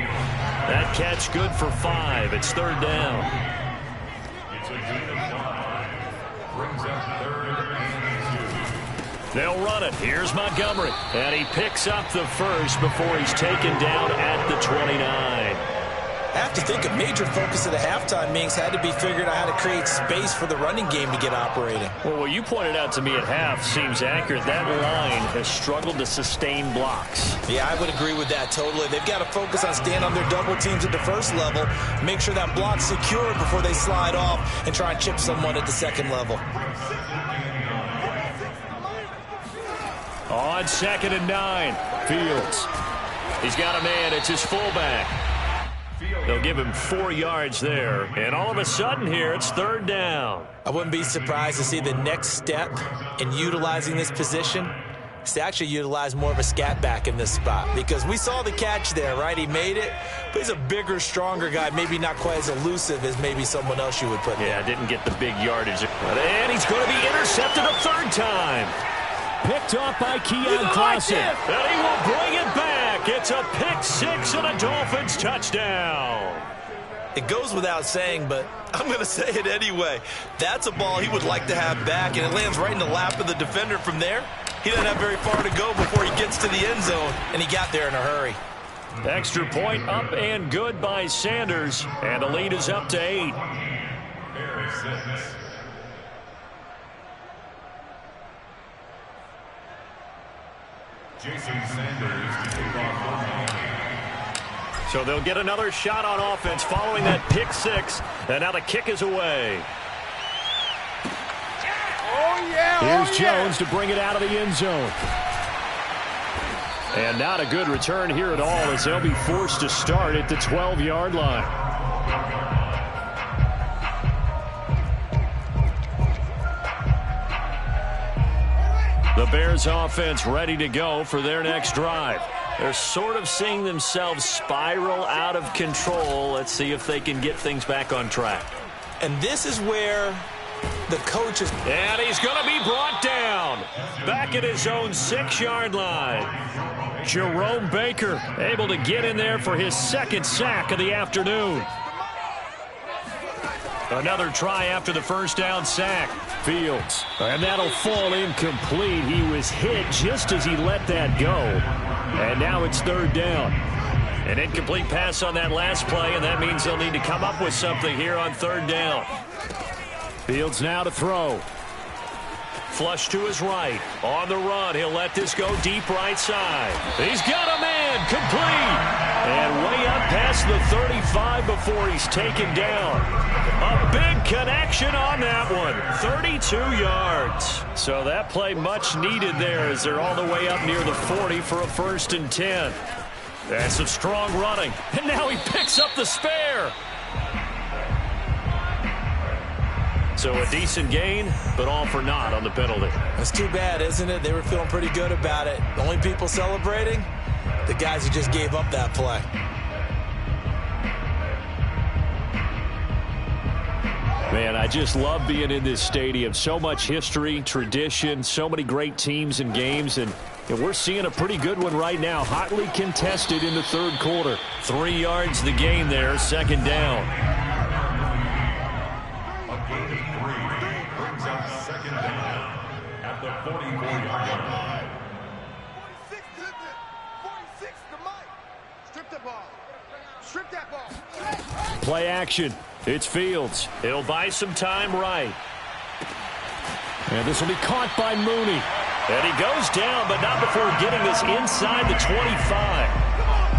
That catch good for 5. It's 3rd down. It's a gain of 5. Brings up 3rd and 2. They'll run it. Here's Montgomery. And he picks up the first before he's taken down at the 29. I have to think a major focus of the halftime meetings had to be figuring out how to create space for the running game to get operating. Well, what you pointed out to me at half seems accurate. That line has struggled to sustain blocks. Yeah, I would agree with that totally. They've got to focus on staying on their double teams at the first level, make sure that block's secured before they slide off and try and chip someone at the second level. On 2nd and 9, Fields. He's got a man. It's his fullback. They'll give him 4 yards there. And all of a sudden here, it's 3rd down. I wouldn't be surprised to see the next step in utilizing this position is to actually utilize more of a scat back in this spot. Because we saw the catch there, right? He made it, but he's a bigger, stronger guy, maybe not quite as elusive as maybe someone else you would put there. Yeah, didn't get the big yardage. And he's going to be intercepted a 3rd time. Picked off by Keon Clausen. And he will bring it back. It's a pick 6 and a Dolphins touchdown. It goes without saying, but I'm going to say it anyway. That's a ball he would like to have back, and it lands right in the lap of the defender from there. He doesn't have very far to go before he gets to the end zone, and he got there in a hurry. Extra point up and good by Sanders, and the lead is up to 8. Bears 6. Jason Sanders to take off for Miami. So they'll get another shot on offense following that pick 6, and now the kick is away. Here's Jones to bring it out of the end zone. And not a good return here at all, as they'll be forced to start at the 12-yard line. The Bears offense ready to go for their next drive. They're sort of seeing themselves spiral out of control. Let's see if they can get things back on track. And this is where the coach is. And he's going to be brought down back at his own 6-yard line. Jerome Baker able to get in there for his second sack of the afternoon. Another try after the first down sack. Fields. And that'll fall incomplete. He was hit just as he let that go. And now it's third down. An incomplete pass on that last play, and that means they'll need to come up with something here on third down. Fields now to throw. Flush to his right. On the run, he'll let this go deep right side. He's got a man, complete. And way up past the 35 before he's taken down. A big connection on that one. 32 yards. So that play much needed there as they're all the way up near the 40 for a 1st and 10. That's some strong running. And now he picks up the spare. So a decent gain, but all for naught on the penalty. It's too bad, isn't it? They were feeling pretty good about it. The only people celebrating, the guys who just gave up that play. Man, I just love being in this stadium. So much history, tradition, so many great teams and games, and we're seeing a pretty good one right now. Hotly contested in the third quarter. 3 yards the gain there, 2nd down. A gain of 3 brings up 2nd down at the 44-yard line. 46 to Mike. Strip the ball. Strip that ball. Play action. It's Fields. He'll buy some time right. And this will be caught by Mooney. And he goes down, but not before getting this inside the 25.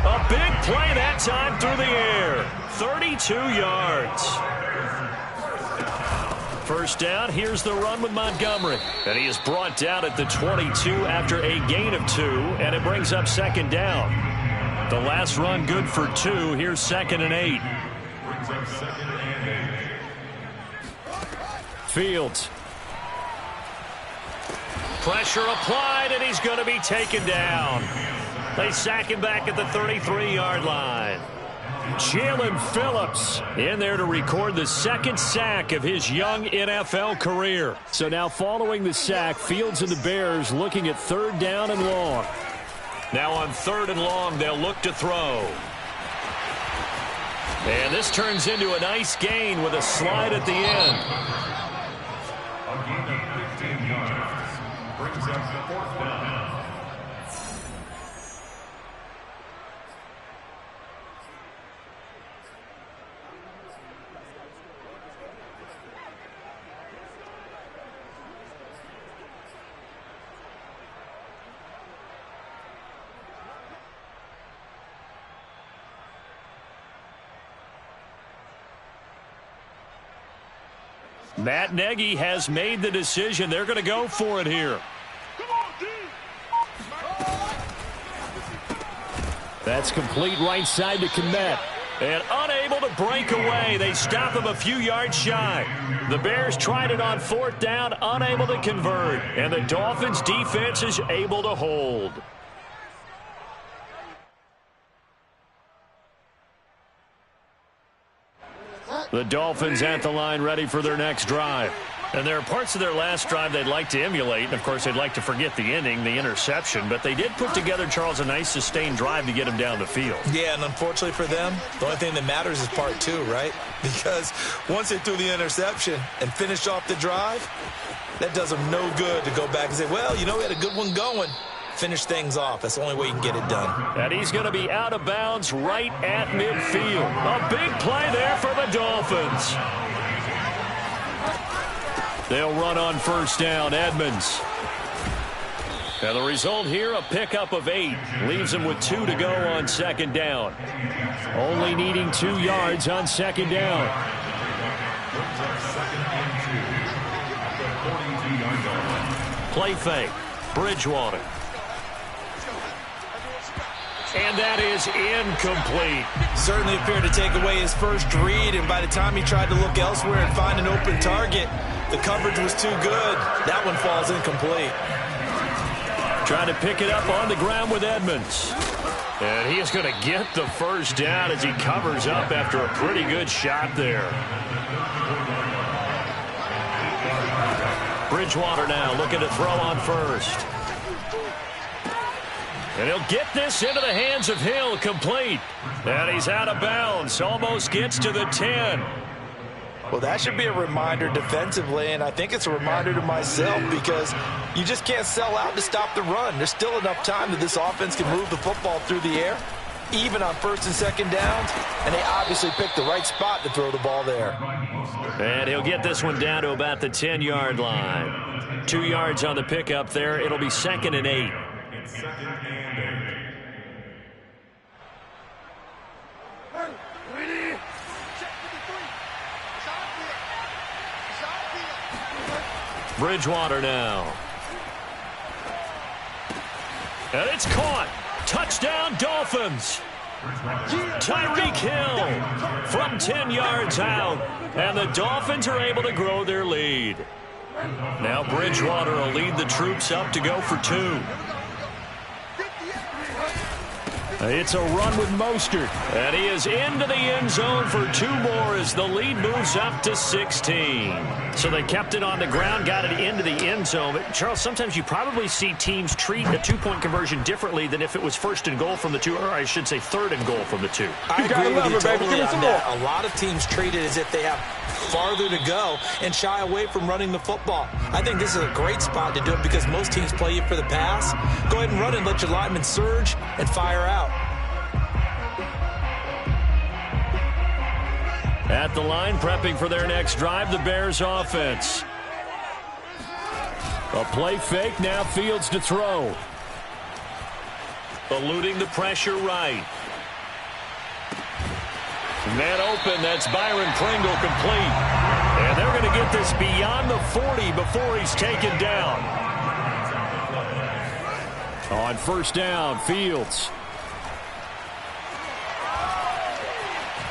A big play that time through the air. 32 yards. First down, here's the run with Montgomery. And he is brought down at the 22 after a gain of 2, and it brings up 2nd down. The last run good for 2. Here's 2nd and 8. Brings up 2nd and 8. Fields. Pressure applied, and he's going to be taken down. They sack him back at the 33-yard line. Jalen Phillips in there to record the 2nd sack of his young NFL career. So now following the sack, Fields and the Bears looking at 3rd down and long. Now on 3rd and long, they'll look to throw. And this turns into a nice gain with a slide at the end. A gain of 15 yards brings up the 4th down. Matt Nagy has made the decision. They're going to go for it here. That's complete right side to Kmet. And unable to break away. They stop him a few yards shy. The Bears tried it on 4th down, unable to convert. And the Dolphins defense is able to hold. The Dolphins at the line ready for their next drive. And there are parts of their last drive they'd like to emulate. And, of course, they'd like to forget the ending, the interception. But they did put together, Charles, a nice sustained drive to get him down the field. Yeah, and unfortunately for them, the only thing that matters is part 2, right? Because once they threw the interception and finished off the drive, that does them no good to go back and say, well, you know, we had a good one going. Finish things off. That's the only way you can get it done. And he's going to be out of bounds right at midfield. A big play there for the Dolphins. They'll run on 1st down. Edmonds. And the result here, a pickup of 8. Leaves them with 2 to go on 2nd down. Only needing 2 yards on 2nd down. Play fake. Bridgewater. And that is incomplete. Certainly appeared to take away his first read, and by the time he tried to look elsewhere and find an open target, the coverage was too good. That one falls incomplete. Trying to pick it up on the ground with Edmonds. And he is going to get the first down as he covers up after a pretty good shot there. Bridgewater now looking to throw on first. And he'll get this into the hands of Hill, complete. And he's out of bounds, almost gets to the 10. Well, that should be a reminder defensively, and I think it's a reminder to myself because you just can't sell out to stop the run. There's still enough time that this offense can move the football through the air, even on first and second downs, and they obviously picked the right spot to throw the ball there. And he'll get this one down to about the 10-yard line. 2 yards on the pickup there. It'll be 2nd and 8. Bridgewater now. And it's caught. Touchdown, Dolphins. Tyreek Hill from 10 yards out. And the Dolphins are able to grow their lead. Now Bridgewater will lead the troops up to go for 2. It's a run with Mostert. And he is into the end zone for 2 more as the lead moves up to 16. So they kept it on the ground, got it into the end zone. But Charles, sometimes you probably see teams treat a 2-point conversion differently than if it was 1st and goal from the 2, or I should say 3rd and goal from the 2. I agree with you totally on that. A lot of teams treat it as if they have farther to go and shy away from running the football. I think this is a great spot to do it because most teams play you for the pass. Go ahead and run and let your linemen surge and fire out. At the line, prepping for their next drive, the Bears offense. A play fake, now Fields to throw. Eluding the pressure right. Man open, that's Byron Pringle complete. And they're going to get this beyond the 40 before he's taken down. On 1st down, Fields.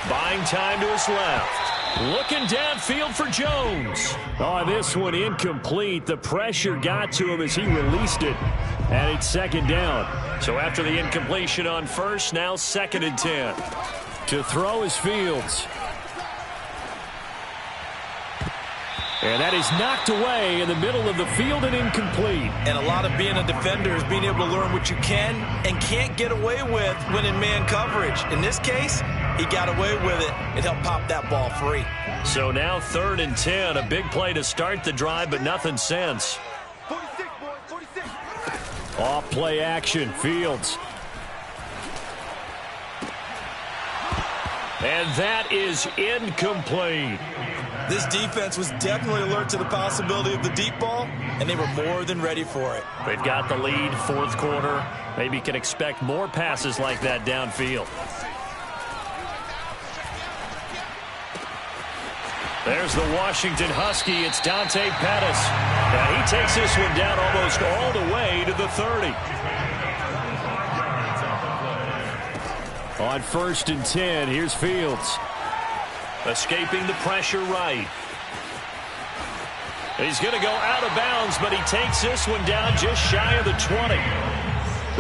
Buying time to his left. Looking downfield for Jones. Oh, this one incomplete. The pressure got to him as he released it. And it's 2nd down. So after the incompletion on 1st, now 2nd and 10. To throw is Fields. And that is knocked away in the middle of the field and incomplete. And a lot of being a defender is being able to learn what you can and can't get away with when in man coverage. In this case, he got away with it and helped pop that ball free. So now 3rd and 10. A big play to start the drive, but nothing since. 46, boy, 46. Off play action, Fields. And that is incomplete. This defense was definitely alert to the possibility of the deep ball, and they were more than ready for it. They've got the lead, 4th quarter. Maybe can expect more passes like that downfield. There's the Washington Husky. It's Dante Pettis. Now he takes this one down almost all the way to the 30. On 1st and 10, here's Fields. Escaping the pressure right. He's going to go out of bounds, but he takes this one down just shy of the 20.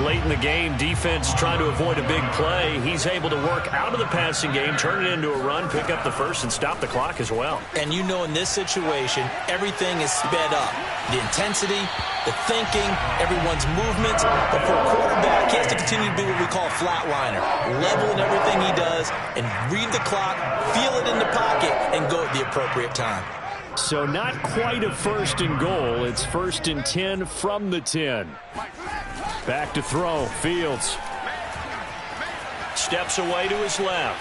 Late in the game, defense trying to avoid a big play. He's able to work out of the passing game, turn it into a run, pick up the first, and stop the clock as well. And you know in this situation, everything is sped up. The intensity, the thinking, everyone's movements. But for a quarterback, he has to continue to be what we call a flatliner. Level in everything he does and read the clock, feel it in the pocket, and go at the appropriate time. So not quite a 1st and goal. It's 1st and 10 from the 10. Back to throw, Fields. Steps away to his left.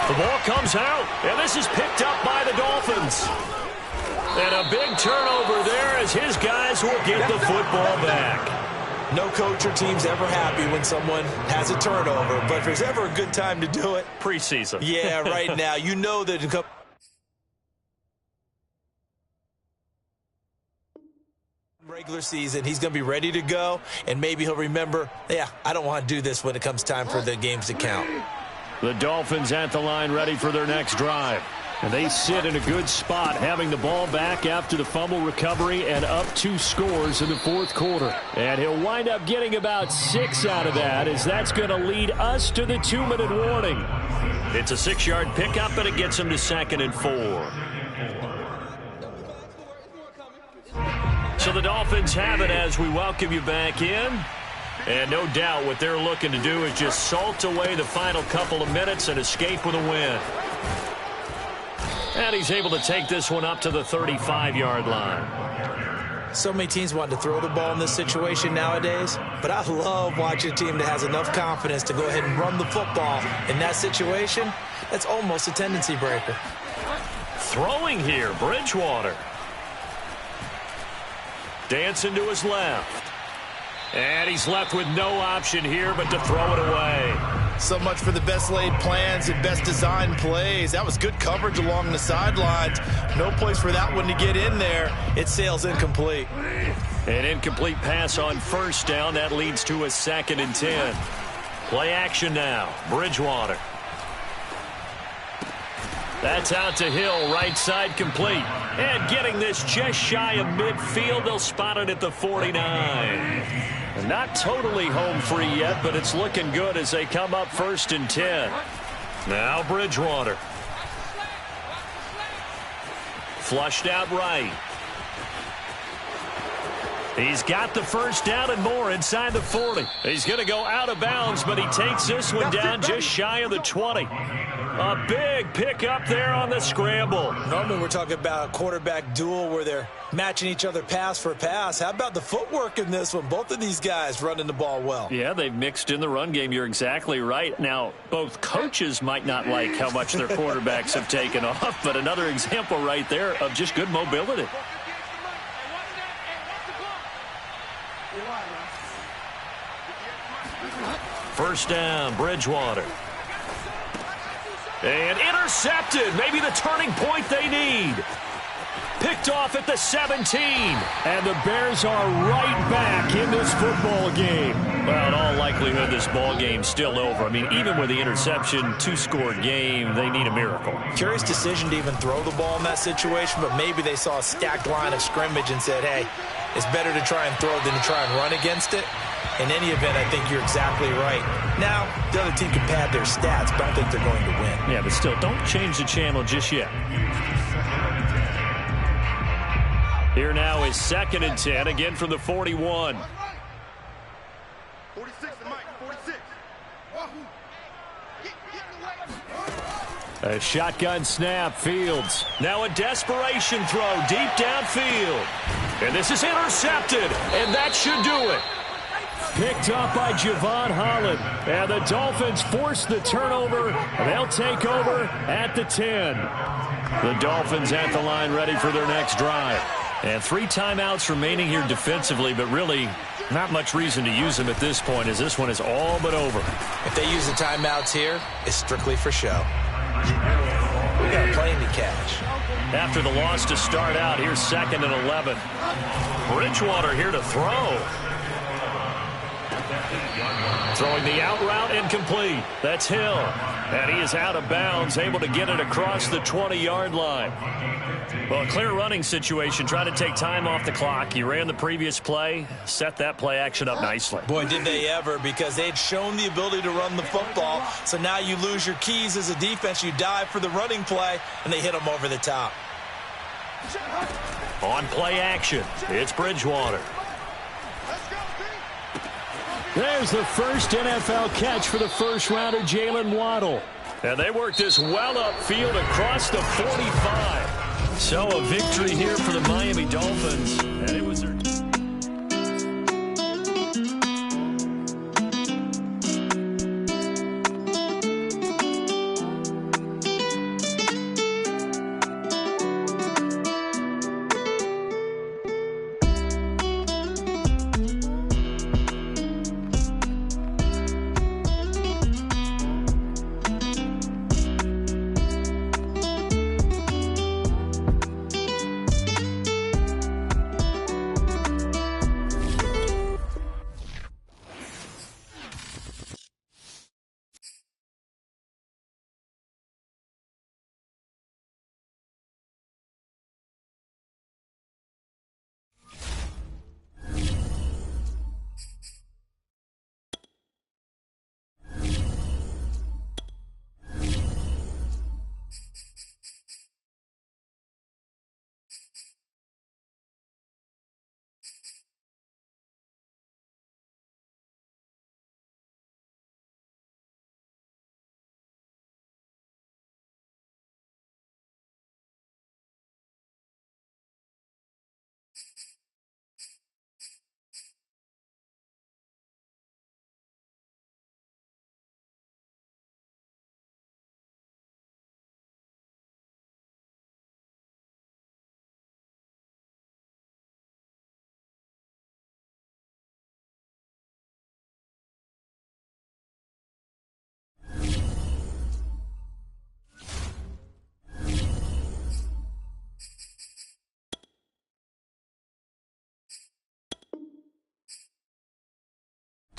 The ball comes out, and this is picked up by the Dolphins. And a big turnover there as his guys will get the football back. No coach or team's ever happy when someone has a turnover, but if there's ever a good time to do it, preseason. Yeah, right now. You know that regular season, he's going to be ready to go, and maybe he'll remember, yeah, I don't want to do this when it comes time for the games to count. The Dolphins at the line ready for their next drive. And they sit in a good spot, having the ball back after the fumble recovery and up 2 scores in the fourth quarter. And he'll wind up getting about 6 out of that, as that's going to lead us to the 2-minute warning. It's a 6-yard pickup, and it gets him to 2nd and 4. So the Dolphins have it as we welcome you back in. And no doubt what they're looking to do is just salt away the final couple of minutes and escape with a win. And he's able to take this one up to the 35-yard line. So many teams want to throw the ball in this situation nowadays, but I love watching a team that has enough confidence to go ahead and run the football. In that situation, that's almost a tendency breaker. Throwing here, Bridgewater. Dancing to his left. And he's left with no option here but to throw it away. So much for the best laid plans and best designed plays. That was good coverage along the sidelines. No place for that one to get in there. It sails incomplete. An incomplete pass on first down. That leads to a 2nd and 10. Play action now. Bridgewater. That's out to Hill, right side complete. And getting this just shy of midfield, they'll spot it at the 49. Not totally home free yet, but it's looking good as they come up 1st and 10. Now Bridgewater. Flushed out right. He's got the first down and more inside the 40. He's going to go out of bounds, but he takes this one down just shy of the 20. A big pickup there on the scramble. Normally we're talking about a quarterback duel where they're matching each other pass for pass. How about the footwork in this one? Both of these guys running the ball well. Yeah, they've mixed in the run game. You're exactly right. Now, both coaches might not like how much their quarterbacks have taken off, but another example right there of just good mobility. First down, Bridgewater. And intercepted. Maybe the turning point they need. Picked off at the 17. And the Bears are right back in this football game. Well, in all likelihood, this ball game's still over. I mean, even with the interception, 2-score game, they need a miracle. Curious decision to even throw the ball in that situation, but maybe they saw a stacked line of scrimmage and said, hey, it's better to try and throw than to try and run against it. In any event, I think you're exactly right. Now, the other team can pad their stats, but I don't think they're going to win. Yeah, but still, don't change the channel just yet. Here now is 2nd and 10, again from the 41. 46, Mike, 46. A shotgun snap, Fields. Now a desperation throw deep downfield. And this is intercepted, and that should do it. Picked up by Javon Holland. And the Dolphins force the turnover. And they'll take over at the 10. The Dolphins at the line ready for their next drive. And 3 timeouts remaining here defensively, but really not much reason to use them at this point as this one is all but over. If they use the timeouts here, it's strictly for show. We got a plane to catch. After the loss to start out, here's 2nd and 11. Bridgewater here to throw. Throwing the out route incomplete. That's Hill. And he is out of bounds, able to get it across the 20-yard line. Well, a clear running situation. Try to take time off the clock. You ran the previous play, set that play action up nicely. Boy, did they ever, because they'd shown the ability to run the football. So now you lose your keys as a defense. You dive for the running play, and they hit them over the top. On play action, it's Bridgewater. There's the first NFL catch for the first rounder, Jalen Waddle. And they work this well upfield across the 45. So a victory here for the Miami Dolphins. And it was their...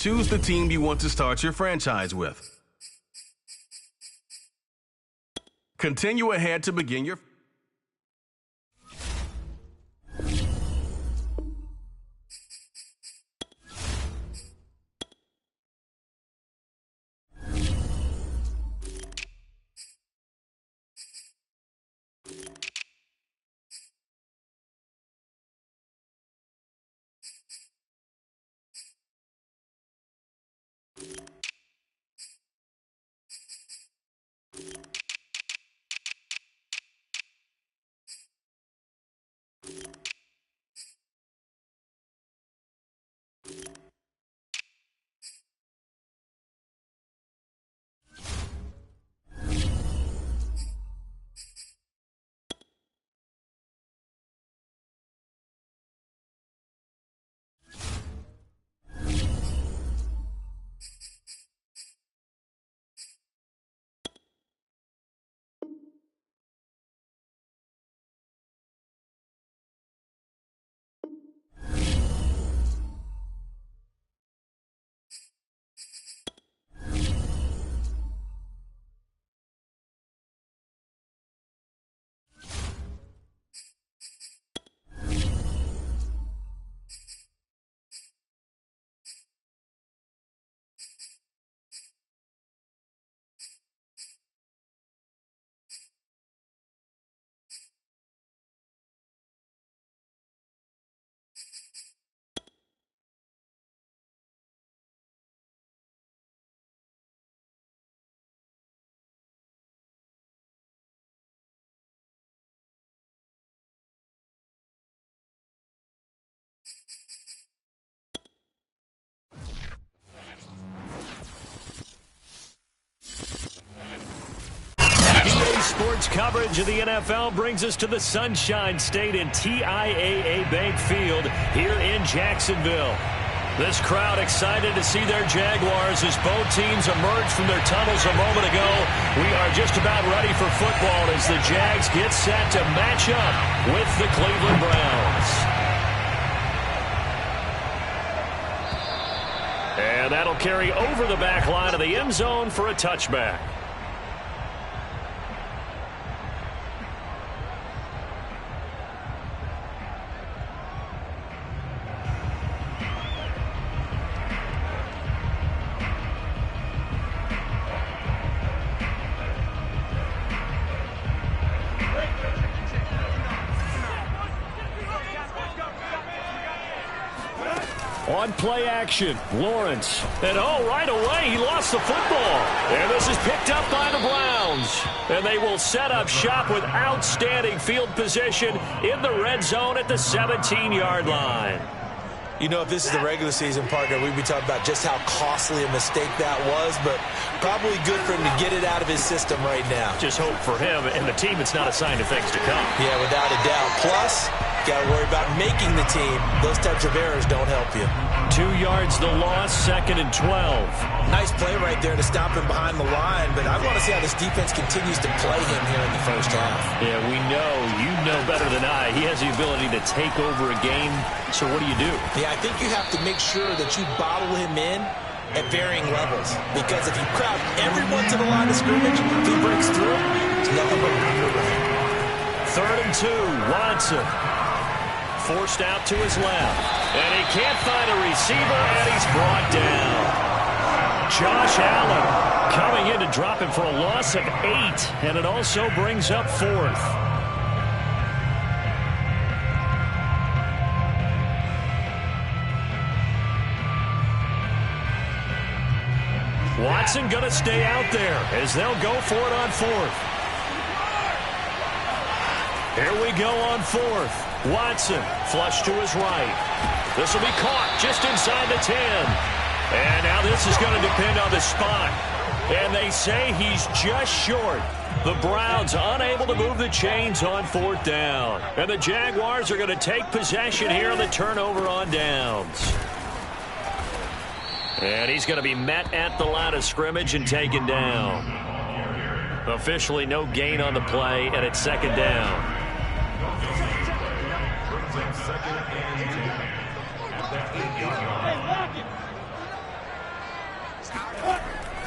Choose the team you want to start your franchise with. Continue ahead to begin your... Sports coverage of the NFL brings us to the Sunshine State and TIAA Bank Field here in Jacksonville. This crowd excited to see their Jaguars as both teams emerged from their tunnels a moment ago. We are just about ready for football as the Jags get set to match up with the Cleveland Browns. And that'll carry over the back line of the end zone for a touchback. On play action, Lawrence. And right away, he lost the football. And this is picked up by the Browns. And they will set up shop with outstanding field position in the red zone at the 17-yard line. You know, if this is the regular season, partner, we'd be talking about just how costly a mistake that was, but probably good for him to get it out of his system right now. Just hope for him and the team it's not a sign of things to come. Yeah, without a doubt. Plus, got to worry about making the team. Those types of errors don't help you. 2 yards the loss, 2nd and 12. Nice play right there to stop him behind the line, but I want to see how this defense continues to play him here in the first half. Yeah, we know. You know better than I. He has the ability to take over a game, so what do you do? Yeah, I think you have to make sure that you bottle him in at varying levels, because if you crowd everyone to the line of scrimmage, if he breaks through, it's nothing but run. 3rd and 2, Watson. Forced out to his left. And he can't find a receiver, and he's brought down. Josh Allen coming in to drop him for a loss of 8, and it also brings up 4th. Watson going to stay out there as they'll go for it on 4th. Here we go on 4th. Watson, flush to his right. This will be caught just inside the 10. And now this is going to depend on the spot. And they say he's just short. The Browns unable to move the chains on 4th down. And the Jaguars are going to take possession here on the turnover on downs. And he's going to be met at the line of scrimmage and taken down. Officially no gain on the play, and it's 2nd down.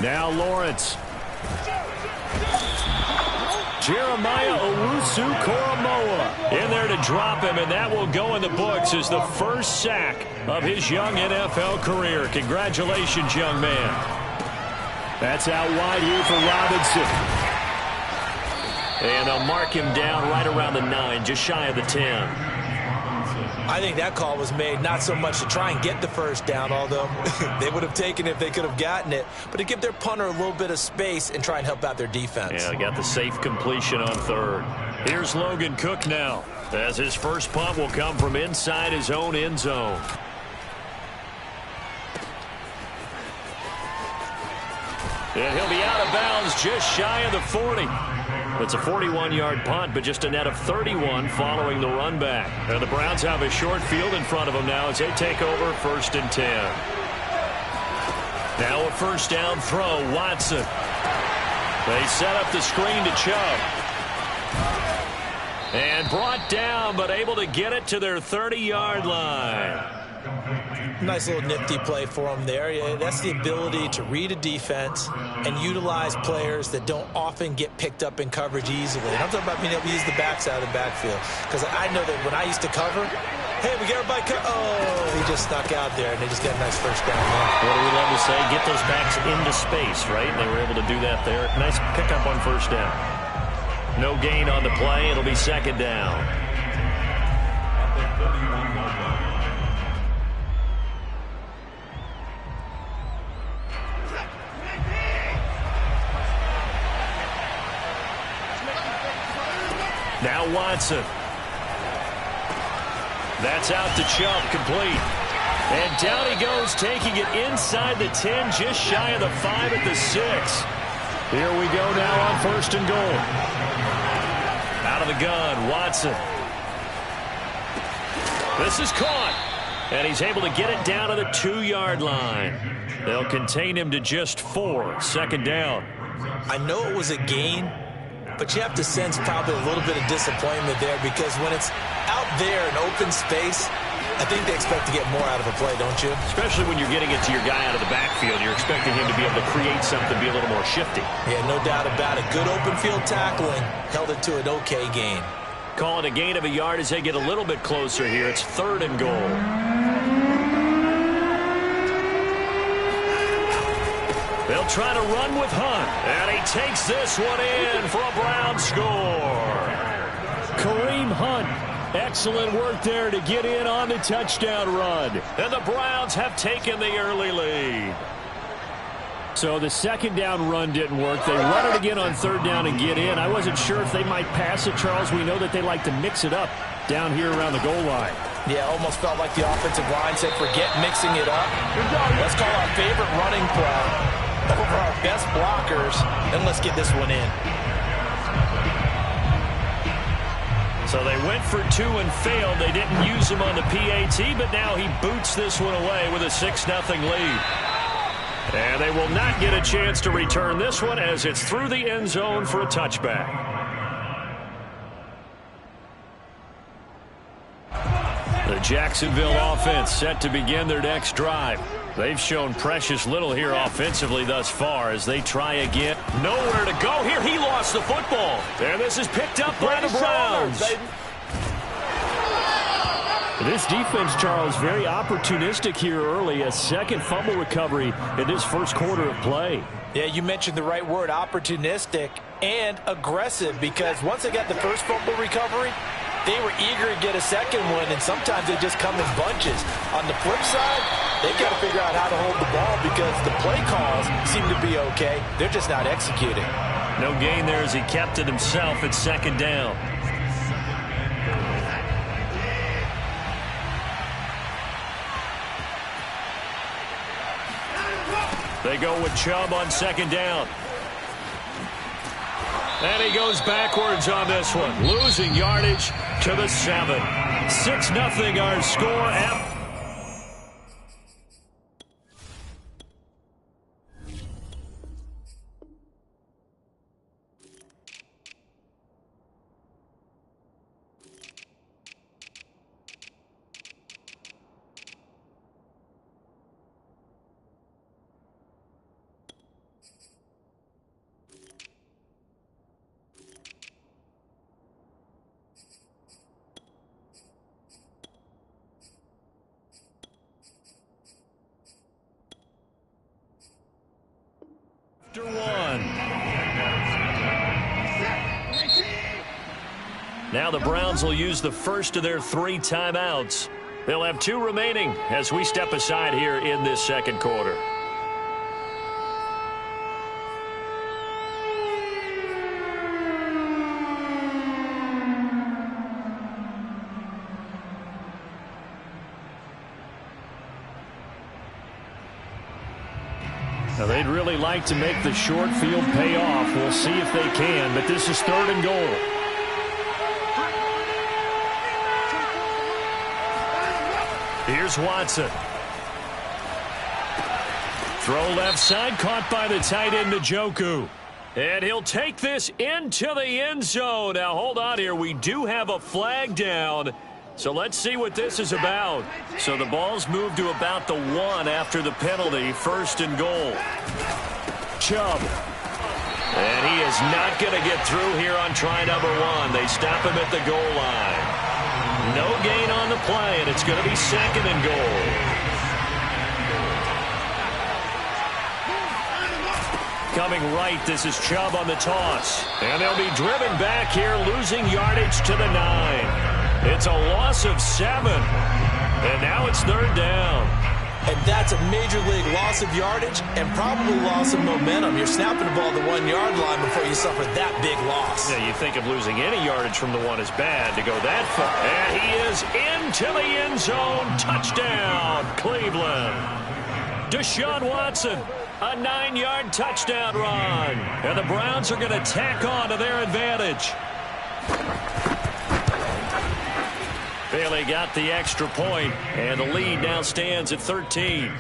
Now Lawrence. Jeremiah Owusu-Koramoah in there to drop him, and that will go in the books as the first sack of his young NFL career. Congratulations, young man. That's out wide here for Robinson. And they'll mark him down right around the 9, just shy of the 10. I think that call was made not so much to try and get the first down, although they would have taken it if they could have gotten it, but to give their punter a little bit of space and try and help out their defense. Yeah, got the safe completion on third. Here's Logan Cook now, as his first punt will come from inside his own end zone. And he'll be out of bounds just shy of the 40. It's a 41-yard punt, but just a net of 31 following the run back. And the Browns have a short field in front of them now as they take over 1st and 10. Now a first down throw, Watson. They set up the screen to Chubb. And brought down, but able to get it to their 30-yard line. Nice little nifty play for him there. Yeah, that's the ability to read a defense and utilize players that don't often get picked up in coverage easily. And I'm talking about being able to use the backs out of the backfield. Because I know that when I used to cover, hey, we got everybody oh, he just snuck out there, and they just got a nice first down there. What do we love to say? Get those backs into space, right? And they were able to do that there. Nice pickup on first down. No gain on the play. It'll be 2nd down. Now Watson. That's out to Chubb, complete. And down he goes, taking it inside the 10, just shy of the 5 at the 6. Here we go now on 1st and goal. Out of the gun, Watson. This is caught. And he's able to get it down to the 2-yard line. They'll contain him to just 4, 2nd down. I know it was a gain, but you have to sense probably a little bit of disappointment there, because when it's out there in open space, I think they expect to get more out of a play, don't you? Especially when you're getting it to your guy out of the backfield. You're expecting him to be able to create something, be a little more shifty. Yeah, no doubt about it. Good open field tackling. Held it to an okay gain. Call it a gain of a yard as they get a little bit closer here. It's 3rd and goal. They'll try to run with Hunt. And he takes this one in for a Brown score. Kareem Hunt. Excellent work there to get in on the touchdown run. And the Browns have taken the early lead. So the 2nd down run didn't work. They run it again on 3rd down and get in. I wasn't sure if they might pass it, Charles. We know that they like to mix it up down here around the goal line. Yeah, almost felt like the offensive line said, forget mixing it up. Let's call our favorite running play over our best blockers, and let's get this one in. So they went for 2 and failed. They didn't use him on the PAT, but now he boots this one away with a 6-0 lead. And they will not get a chance to return this one as it's through the end zone for a touchback. The Jacksonville offense set to begin their next drive. They've shown precious little here offensively thus far as they try again. Nowhere to go here. He lost the football. And this is picked up by the Browns. This defense, Charles, very opportunistic here early. A second fumble recovery in this first quarter of play. Yeah, you mentioned the right word, opportunistic and aggressive, because once they got the first fumble recovery, they were eager to get a second one, and sometimes they just come in bunches. On the flip side, they've got to figure out how to hold the ball because the play calls seem to be okay. They're just not executing. No gain there as he kept it himself at 2nd down. They go with Chubb on 2nd down. And he goes backwards on this one, losing yardage to the 7. 6-0 our score. after one. Now the Browns will use the first of their 3 timeouts. They'll have 2 remaining as we step aside here in this second quarter. Now, they'd really like to make the short field pay off. We'll see if they can, but this is 3rd and goal. Here's Watson. Throw left side, caught by the tight end, Njoku. And he'll take this into the end zone. Now, hold on here. We do have a flag down. So let's see what this is about. So the ball's moved to about the 1 after the penalty. 1st and goal. Chubb. And he is not going to get through here on try number 1. They stop him at the goal line. No gain on the play, and it's going to be 2nd and goal. Coming right, this is Chubb on the toss. And they'll be driven back here, losing yardage to the 9. It's a loss of 7. And now it's 3rd down. And that's a major league loss of yardage and probably loss of momentum. You're snapping the ball to the 1-yard line before you suffer that big loss. Yeah, you think of losing any yardage from the 1 is bad to go that far. And he is into the end zone. Touchdown, Cleveland. Deshaun Watson, a 9-yard touchdown run. And the Browns are going to tack on to their advantage. Bailey got the extra point, and the lead now stands at 13. 13.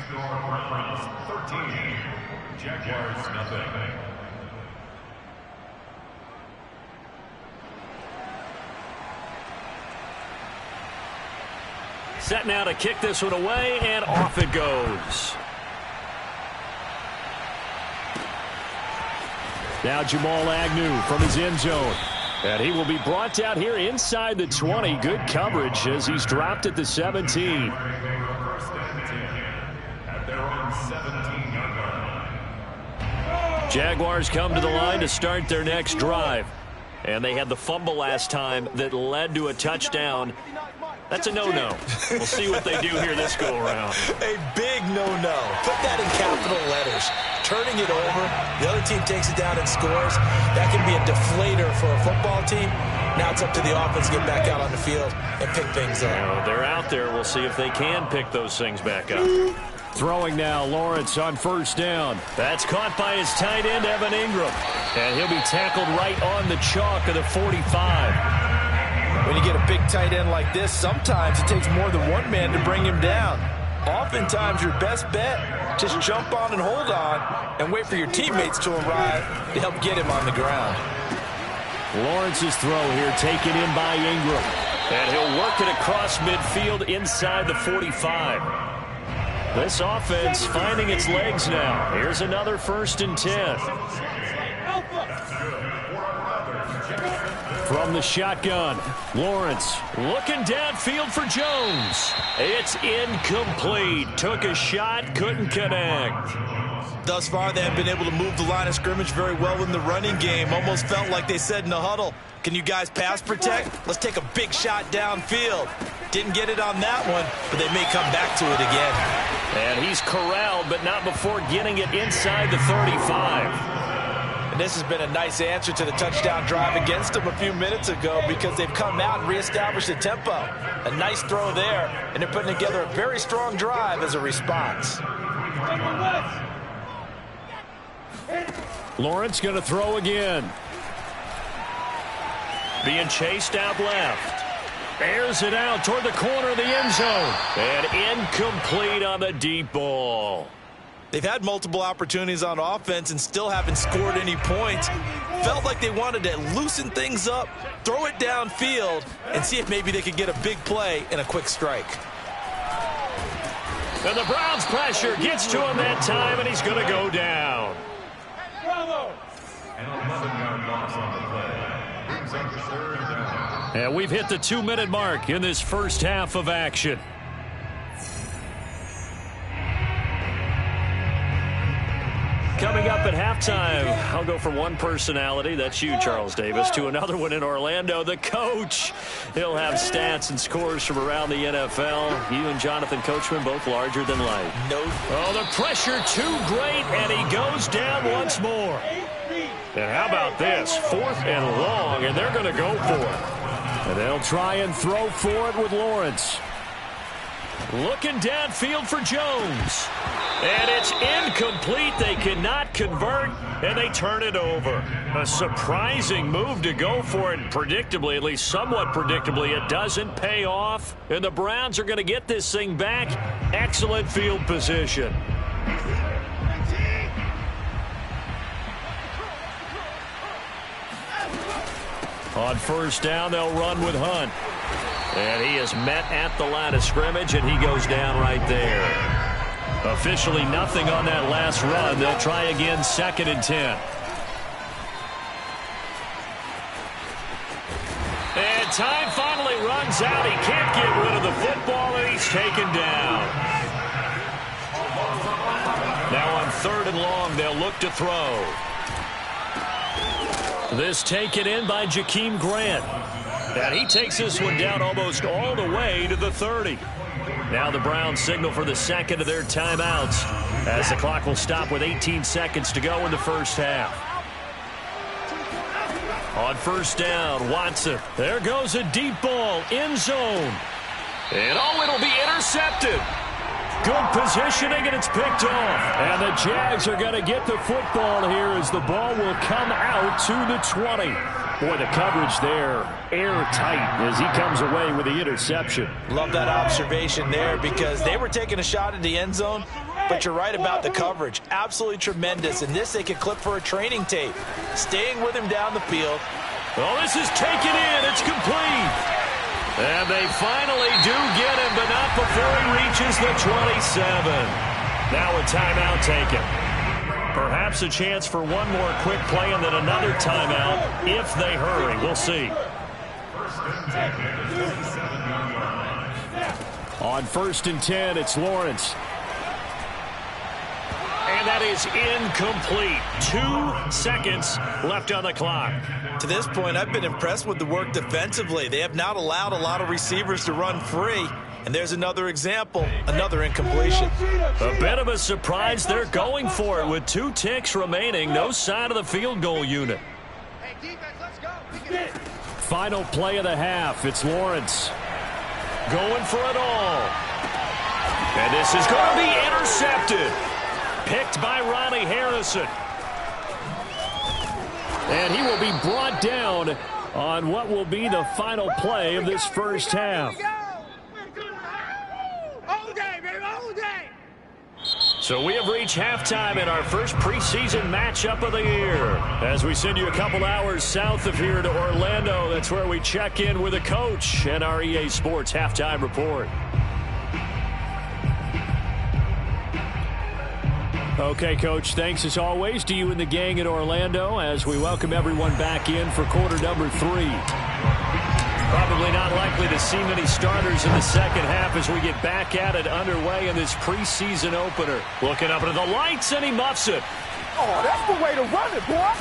Jaguars nothing. Set now to kick this one away, and off it goes. Now Jamal Agnew from his end zone. And he will be brought down here inside the 20. Good coverage as he's dropped at the 17. Jaguars come to the line to start their next drive. And they had the fumble last time that led to a touchdown. That's a no-no. We'll see what they do here this go-around. A big no-no. Put that in capital letters. Turning it over, the other team takes it down and scores. That can be a deflator for a football team. Now it's up to the offense to get back out on the field and pick things up. Well, they're out there. We'll see if they can pick those things back up. Throwing now, Lawrence on 1st down. That's caught by his tight end, Evan Ingram. And he'll be tackled right on the chalk of the 45. When you get a big tight end like this, sometimes it takes more than one man to bring him down. Oftentimes, your best bet, just jump on and hold on and wait for your teammates to arrive to help get him on the ground. Lawrence's throw here taken in by Ingram. And he'll work it across midfield inside the 45. This offense finding its legs now. Here's another 1st and 10. From the shotgun, Lawrence looking downfield for Jones. It's incomplete. Took a shot, couldn't connect. Thus far, they have been able to move the line of scrimmage very well in the running game. Almost felt like they said in the huddle, can you guys pass protect? Let's take a big shot downfield. Didn't get it on that one, but they may come back to it again. And he's corralled, but not before getting it inside the 35. And this has been a nice answer to the touchdown drive against them a few minutes ago because they've come out and reestablished the tempo. A nice throw there, and they're putting together a very strong drive as a response. Lawrence going to throw again. Being chased out left. Airs it out toward the corner of the end zone. And incomplete on the deep ball. They've had multiple opportunities on offense and still haven't scored any points. Felt like they wanted to loosen things up, throw it downfield, and see if maybe they could get a big play and a quick strike. And the Browns pressure gets to him that time, and he's going to go down. An 11-yard loss on the play. Brings up 3rd down. And we've hit the 2-minute mark in this first half of action. Coming up at halftime, I'll go from one personality, that's you, Charles Davis, to another one in Orlando, the coach. He'll have stats and scores from around the NFL. You and Jonathan Coachman both larger than life. Oh, the pressure too great, and he goes down once more. And how about this? 4th and long, and they're going to go for it. And they'll try and throw for it with Lawrence. Looking downfield for Jones. And it's incomplete. They cannot convert, and they turn it over. A surprising move to go for it. Predictably, at least somewhat predictably, it doesn't pay off. And the Browns are going to get this thing back. Excellent field position. On first down, they'll run with Hunt. And he is met at the line of scrimmage, and he goes down right there. Officially nothing on that last run. They'll try again, 2nd and 10. And time finally runs out. He can't get rid of the football, and he's taken down. Now on 3rd and long, they'll look to throw. This taken in by Jakeem Grant. And he takes this one down almost all the way to the 30. Now the Browns signal for the second of their timeouts as the clock will stop with 18 seconds to go in the first half. On first down, Watson. There goes a deep ball, end zone. And it'll be intercepted. Good positioning, and it's picked off. And the Jags are going to get the football here as the ball will come out to the 20. Boy, the coverage there, airtight as he comes away with the interception. Love that observation there because they were taking a shot at the end zone, but you're right about the coverage. Absolutely tremendous. And this they could clip for a training tape. Staying with him down the field. Well, this is taken in. It's complete. And they finally do get him, but not before he reaches the 27. Now a timeout taken. Perhaps a chance for one more quick play and then another timeout if they hurry. We'll see. On 1st and 10, it's Lawrence. And that is incomplete. 2 seconds left on the clock. To this point, I've been impressed with the work defensively. They have not allowed a lot of receivers to run free. And there's another example, another incompletion. A bit of a surprise. They're going for it with 2 ticks remaining. No sign of the field goal unit. Hey, defense, let's go. Final play of the half. It's Lawrence. Going for it all. And this is going to be intercepted. Picked by Ronnie Harrison. And he will be brought down on what will be the final play of this first half. So we have reached halftime in our first preseason matchup of the year. As we send you a couple hours south of here to Orlando, that's where we check in with a coach and our EA Sports Halftime Report. Okay, Coach, thanks as always to you and the gang in Orlando as we welcome everyone back in for quarter number 3. Probably not likely to see many starters in the second half as we get back at it underway in this preseason opener. Looking up into the lights, and he muffs it. Oh, that's the way to run it, boy.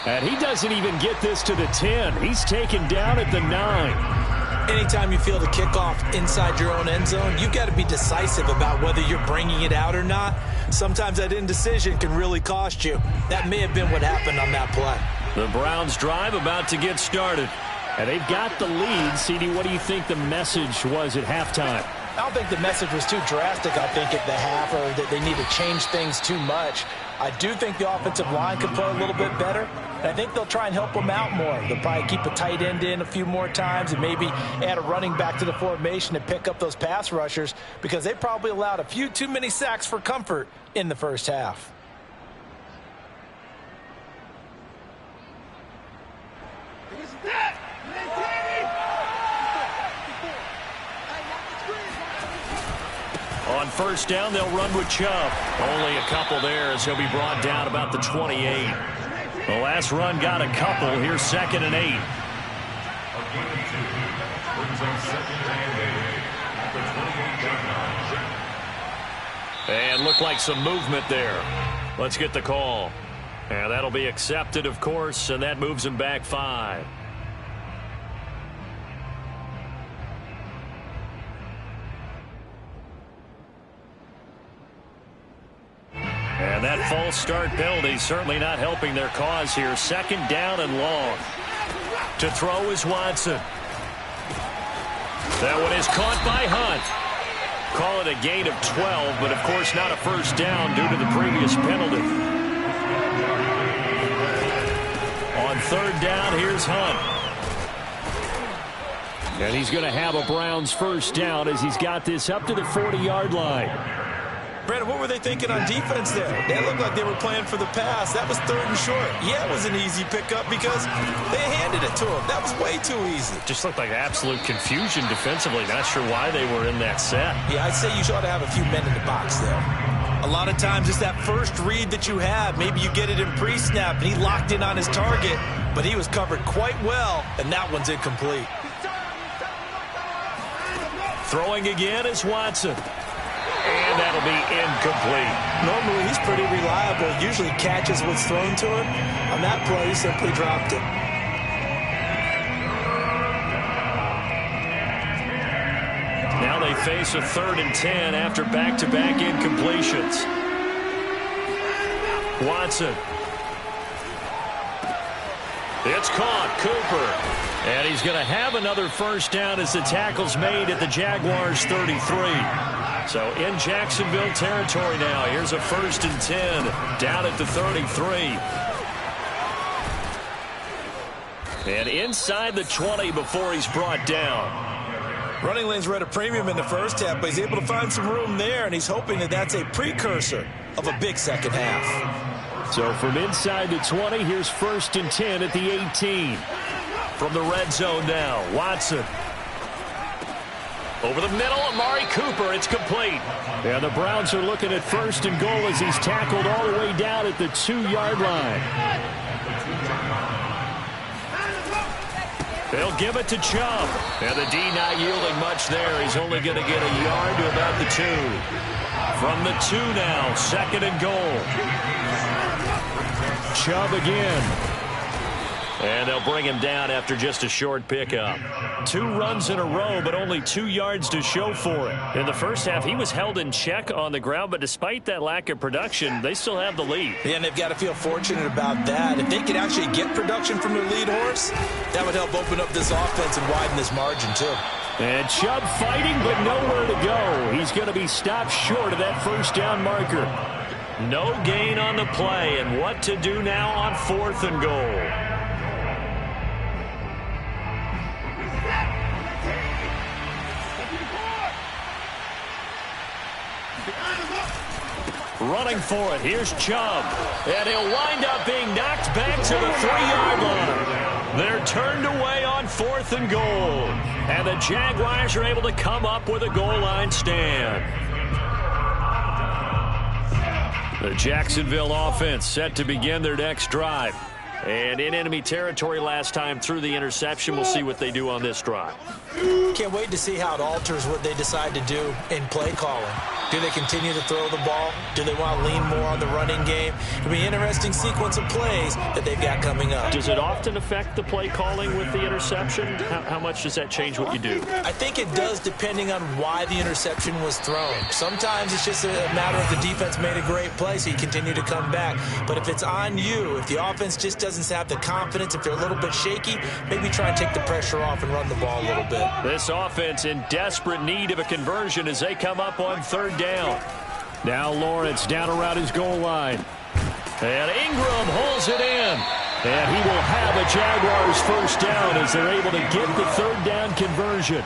And he doesn't even get this to the 10. He's taken down at the 9. Anytime you feel the kickoff inside your own end zone, you've got to be decisive about whether you're bringing it out or not. Sometimes that indecision can really cost you. That may have been what happened on that play. The Browns drive about to get started. And they've got the lead. CD, what do you think the message was at halftime? I don't think the message was too drastic, I think, at the half, or that they need to change things too much. I do think the offensive line could play a little bit better. And I think they'll try and help them out more. They'll probably keep a tight end in a few more times and maybe add a running back to the formation and pick up those pass rushers because they probably allowed a few too many sacks for comfort in the first half. On first down, they'll run with Chubb. Only a couple there as he'll be brought down about the 28. The last run got a couple. Here's 2nd and 8. And looked like some movement there. Let's get the call. And that'll be accepted, of course, and that moves him back 5. And that false start penalty certainly not helping their cause here. 2nd down and long. To throw is Watson. That one is caught by Hunt. Call it a gain of 12, but of course not a first down due to the previous penalty. On 3rd down, here's Hunt. And he's going to have a Browns first down as he's got this up to the 40-yard line. Brandon, what were they thinking on defense there? They looked like they were playing for the pass. That was 3rd and short. Yeah, it was an easy pickup because they handed it to him. That was way too easy. Just looked like absolute confusion defensively. Not sure why they were in that set. Yeah, I'd say you ought to have a few men in the box there. A lot of times it's that first read that you have. Maybe you get it in pre-snap, and he locked in on his target, but he was covered quite well, and that one's incomplete. Throwing again is Watson. And that'll be incomplete. Normally, he's pretty reliable. Usually catches what's thrown to him. On that play, he simply dropped it. Now they face a 3rd and 10 after back-to-back incompletions. Watson. It's caught. Cooper. And he's going to have another first down as the tackle's made at the Jaguars' 33. So in Jacksonville territory now. Here's a 1st and 10 down at the 33. And inside the 20 before he's brought down. Running lanes were at a premium in the first half, but he's able to find some room there, and he's hoping that that's a precursor of a big second half. So from inside the 20, here's 1st and 10 at the 18. From the red zone now, Watson. Over the middle, Amari Cooper. It's complete. And the Browns are looking at 1st and goal as he's tackled all the way down at the 2-yard line. They'll give it to Chubb. And the D not yielding much there. He's only going to get a yard to about the 2. From the 2 now, 2nd and goal. Chubb again. And they'll bring him down after just a short pickup. 2 runs in a row, but only 2 yards to show for it. In the first half, he was held in check on the ground, but despite that lack of production, they still have the lead. Yeah, and they've got to feel fortunate about that. If they could actually get production from their lead horse, that would help open up this offense and widen this margin, too. And Chubb fighting, but nowhere to go. He's going to be stopped short of that first down marker. No gain on the play, and what to do now on 4th and goal. Running for it. Here's Chubb. And he'll wind up being knocked back to the 3-yard line. They're turned away on 4th and goal. And the Jaguars are able to come up with a goal line stand. The Jacksonville offense set to begin their next drive. And in enemy territory last time through the interception. We'll see what they do on this drive. Can't wait to see how it alters what they decide to do in play calling. Do they continue to throw the ball? Do they want to lean more on the running game? It'll be an interesting sequence of plays that they've got coming up. Does it often affect the play calling with the interception? How much does that change what you do? I think it does depending on why the interception was thrown. Sometimes it's just a matter of the defense made a great play, so you continue to come back. But if it's on you, if the offense just doesn't have the confidence, if they're a little bit shaky, maybe try and take the pressure off and run the ball a little bit. This offense in desperate need of a conversion as they come up on 3rd down. Now Lawrence down around his goal line. And Ingram holds it in. And he will have a Jaguars first down as they're able to get the 3rd down conversion.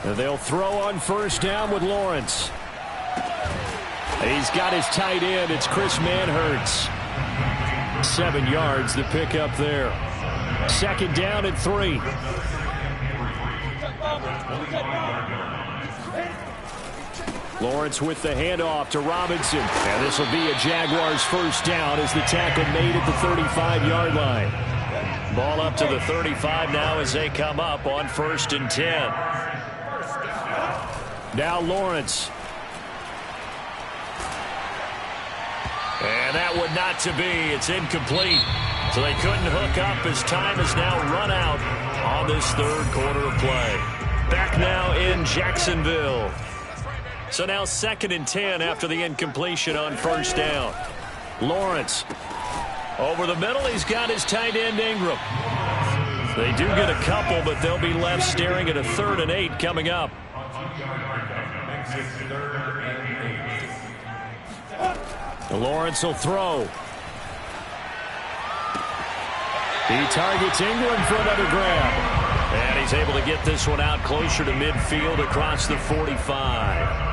And they'll throw on 1st down with Lawrence. He's got his tight end. It's Chris Manhertz. 7 yards the pickup there. 2nd down and 3. Lawrence with the handoff to Robinson. And this will be a Jaguars first down as the tackle made at the 35-yard line. Ball up to the 35 now as they come up on 1st and 10. Now Lawrence. And that would not to be. It's incomplete. So they couldn't hook up as time has now run out on this third quarter of play. Back now in Jacksonville. So now 2nd and 10 after the incompletion on first down. Lawrence over the middle. He's got his tight end Ingram. They do get a couple, but they'll be left staring at a 3rd and 8 coming up. Lawrence will throw. He targets Ingram for another grab. And he's able to get this one out closer to midfield across the 45.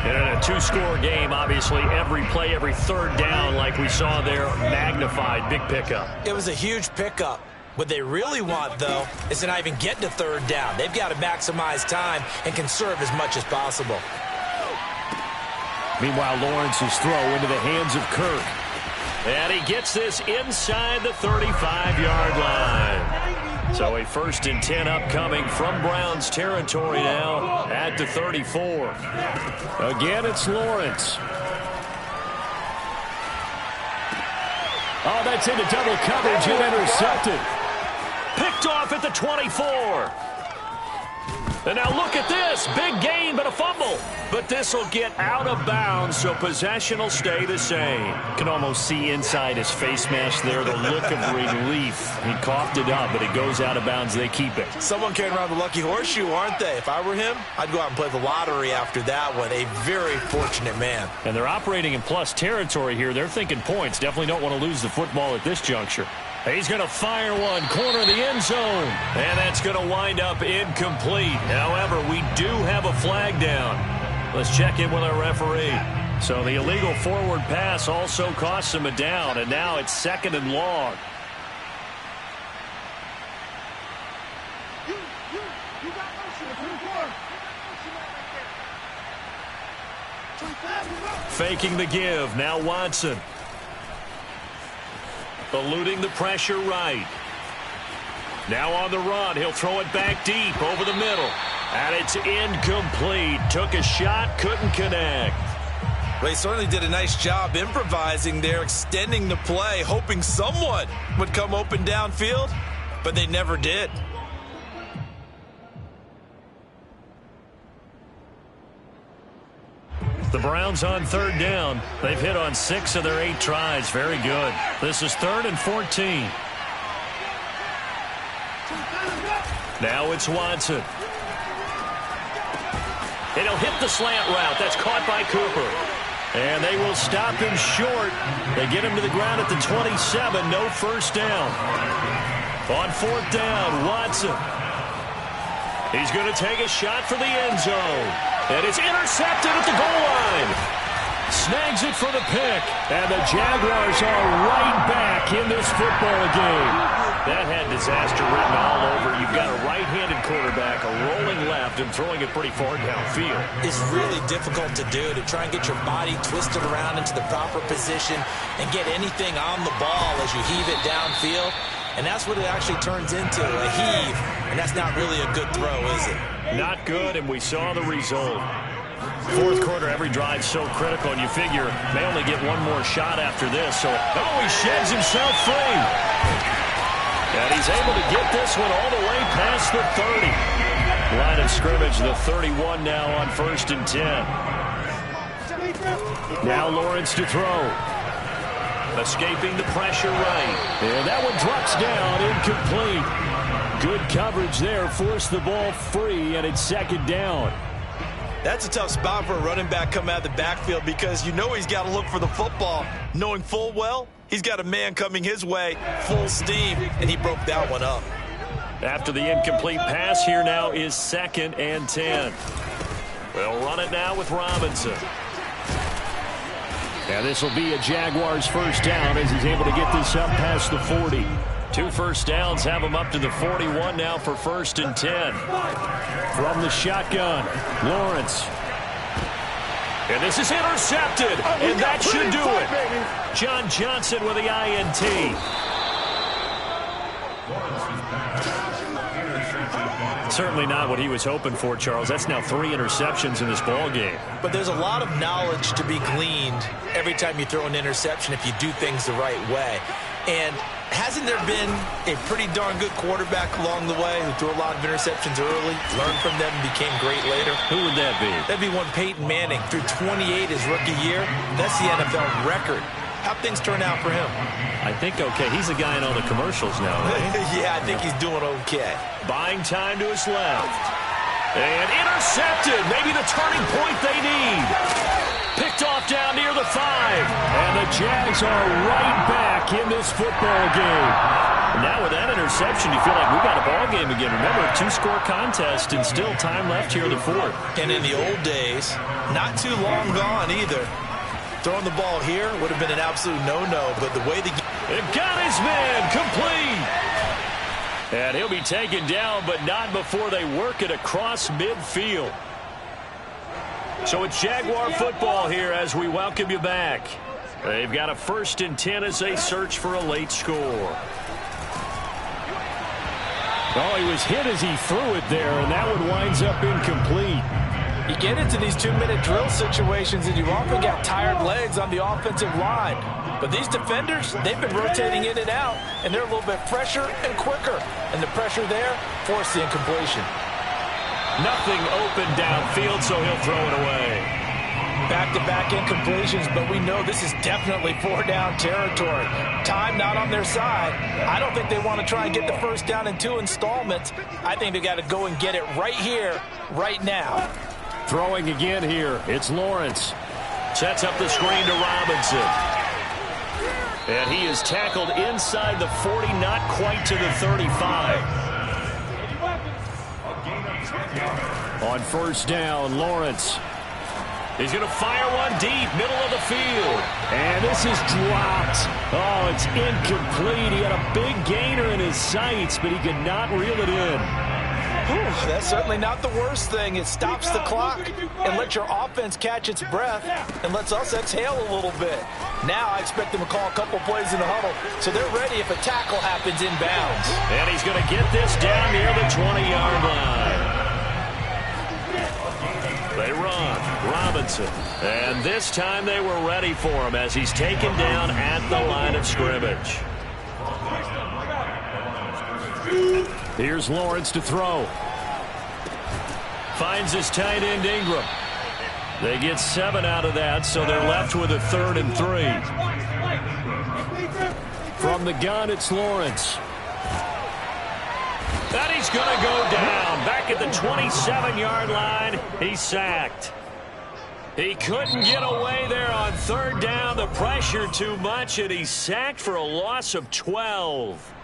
And in a 2-score game, obviously, every play, every 3rd down, like we saw there, magnified. Big pickup. It was a huge pickup. What they really want, though, is to not even get to 3rd down. They've got to maximize time and conserve as much as possible. Meanwhile, Lawrence's throw into the hands of Kirk. And he gets this inside the 35-yard line. So a 1st and 10 upcoming from Browns territory now at the 34. Again, it's Lawrence. Oh, that's into double coverage and intercepted. Picked off at the 24. And now look at this. Big gain, but a fumble. But this will get out of bounds, so possession will stay the same. You can almost see inside his face mask there the look of relief. He coughed it up, but it goes out of bounds. They keep it. Someone carrying around the lucky horseshoe, aren't they? If I were him, I'd go out and play the lottery after that one. A very fortunate man. And they're operating in plus territory here. They're thinking points. Definitely don't want to lose the football at this juncture. He's going to fire one, corner of the end zone. And that's going to wind up incomplete. However, we do have a flag down. Let's check in with our referee. So the illegal forward pass also costs him a down, and now it's 2nd and long. Faking the give, now Watson. Eluding the pressure right. Now on the run, he'll throw it back deep over the middle. And it's incomplete. Took a shot, couldn't connect. They certainly did a nice job improvising there, extending the play, hoping someone would come open downfield, but they never did. The Browns on 3rd down. They've hit on 6 of their 8 tries. Very good. This is 3rd and 14. Now it's Watson. And he'll hit the slant route. That's caught by Cooper. And they will stop him short. They get him to the ground at the 27. No first down. On 4th down, Watson. He's going to take a shot for the end zone. And it's intercepted at the goal line. Snags it for the pick. And the Jaguars are right back in this football game. That had disaster written all over. You've got a right-handed quarterback, a rolling left, and throwing it pretty far downfield. It's really difficult to do, to try and get your body twisted around into the proper position and get anything on the ball as you heave it downfield. And that's what it actually turns into, a heave. And that's not really a good throw, is it? Not good, and we saw the result. 4th quarter, every drive so critical, and you figure may only get one more shot after this. So, he sheds himself free. And he's able to get this one all the way past the 30. Line of scrimmage, the 31 now on 1st and 10. Now Lawrence to throw. Escaping the pressure right. And that one drops down, incomplete. Good coverage there, forced the ball free, and it's 2nd down. That's a tough spot for a running back coming out of the backfield because you know he's got to look for the football, knowing full well he's got a man coming his way, full steam, and he broke that one up. After the incomplete pass, here now is 2nd and 10. They'll run it now with Robinson. And this will be a Jaguars first down as he's able to get this up past the 40. 2 first downs have him up to the 41 now for 1st and 10. From the shotgun, Lawrence. And this is intercepted, and that should do it. John Johnson with the INT. Certainly not what he was hoping for, Charles. That's now 3 interceptions in this ball game. But there's a lot of knowledge to be gleaned every time you throw an interception if you do things the right way. And hasn't there been a pretty darn good quarterback along the way who threw a lot of interceptions early, learned from them, and became great later? Who would that be? That'd be one Peyton Manning. Threw 28 his rookie year. That's the NFL record. How'd things turn out for him? I think okay. He's a guy in all the commercials now, right? Yeah, I think he's doing okay. Buying time to his left. And intercepted. Maybe the turning point they need. Picked off down near the 5. And the Jags are right back in this football game. And now with that interception, you feel like we got a ball game again. Remember, a 2-score contest and still time left here in the 4th. And in the old days, not too long gone either. Throwing the ball here would have been an absolute no-no, but the way the It got his man complete. And he'll be taken down, but not before they work it across midfield. So it's Jaguar football here as we welcome you back. They've got a 1st and 10 as they search for a late score. Oh, he was hit as he threw it there, and that one winds up incomplete. You get into these 2-minute drill situations, and you often got tired legs on the offensive line. But these defenders, they've been rotating in and out, and they're a little bit fresher and quicker. And the pressure there forced the incompletion. Nothing open downfield, so he'll throw it away. Back-to-back incompletions, but we know this is definitely 4-down territory. Time not on their side. I don't think they want to try and get the 1st down in 2 installments. I think they got to go and get it right here, right now. Throwing again here. It's Lawrence. Sets up the screen to Robinson. And he is tackled inside the 40, not quite to the 35. On 1st down, Lawrence. He's going to fire one deep, middle of the field. And this is dropped. Oh, it's incomplete. He had a big gainer in his sights, but he could not reel it in. Whew, that's certainly not the worst thing. It stops the clock and lets your offense catch its breath and lets us exhale a little bit. Now I expect them to call a couple plays in the huddle, so they're ready if a tackle happens inbounds. And he's going to get this down near the 20-yard line. They run. Robinson. And this time they were ready for him as he's taken down at the line of scrimmage. Here's Lawrence to throw. Finds his tight end Ingram. They get 7 out of that, so they're left with a 3rd and 3. From the gun, it's Lawrence. And he's going to go down. Back at the 27-yard line, he's sacked. He couldn't get away there on 3rd down. The pressure too much, and he's sacked for a loss of 12.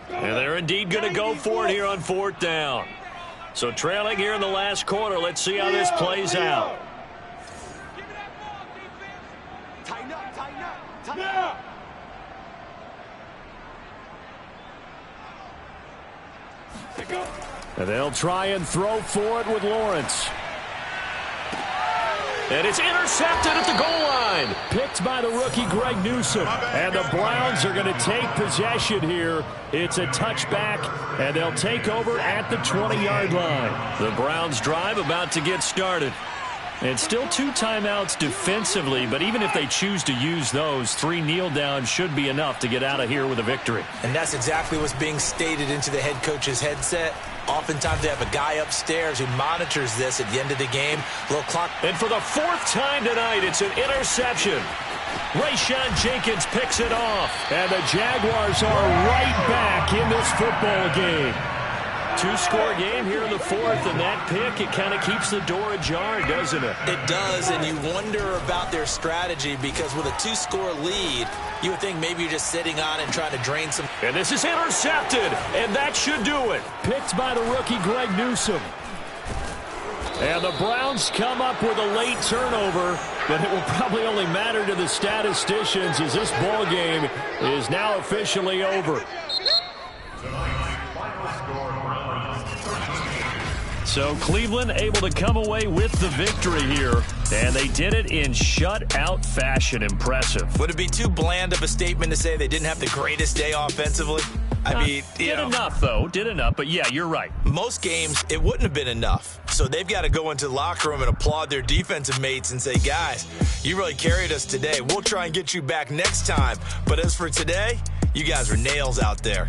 And they're indeed going to go for it here on 4th down. So trailing here in the last quarter. Let's see how this plays out. Tighten up, tighten up, tighten up. And they'll try and throw for it with Lawrence. And it's intercepted at the goal line. Picked by the rookie Greg Newsome. And the Browns are going to take possession here. It's a touchback, and they'll take over at the 20-yard line. The Browns drive about to get started. And still 2 timeouts defensively, but even if they choose to use those, 3 kneel downs should be enough to get out of here with a victory. And that's exactly what's being stated into the head coach's headset. Oftentimes they have a guy upstairs who monitors this at the end of the game. Little clock. And for the 4th time tonight, it's an interception. Rayshawn Jenkins picks it off. And the Jaguars are right back in this football game. 2-score game here in the 4th, and that pick, it kind of keeps the door ajar, doesn't it? It does, and you wonder about their strategy because with a 2-score lead, you would think maybe you're just sitting on it and trying to drain some. And this is intercepted, and that should do it. Picked by the rookie Greg Newsome. And the Browns come up with a late turnover, but it will probably only matter to the statisticians as this ball game is now officially over. So Cleveland able to come away with the victory here, and they did it in shutout fashion. Impressive. Would it be too bland of a statement to say they didn't have the greatest day offensively? I mean, did enough, though. Did enough. But, yeah, you're right. Most games, it wouldn't have been enough. So they've got to go into the locker room and applaud their defensive mates and say, guys, you really carried us today. We'll try and get you back next time. But as for today, you guys are nails out there.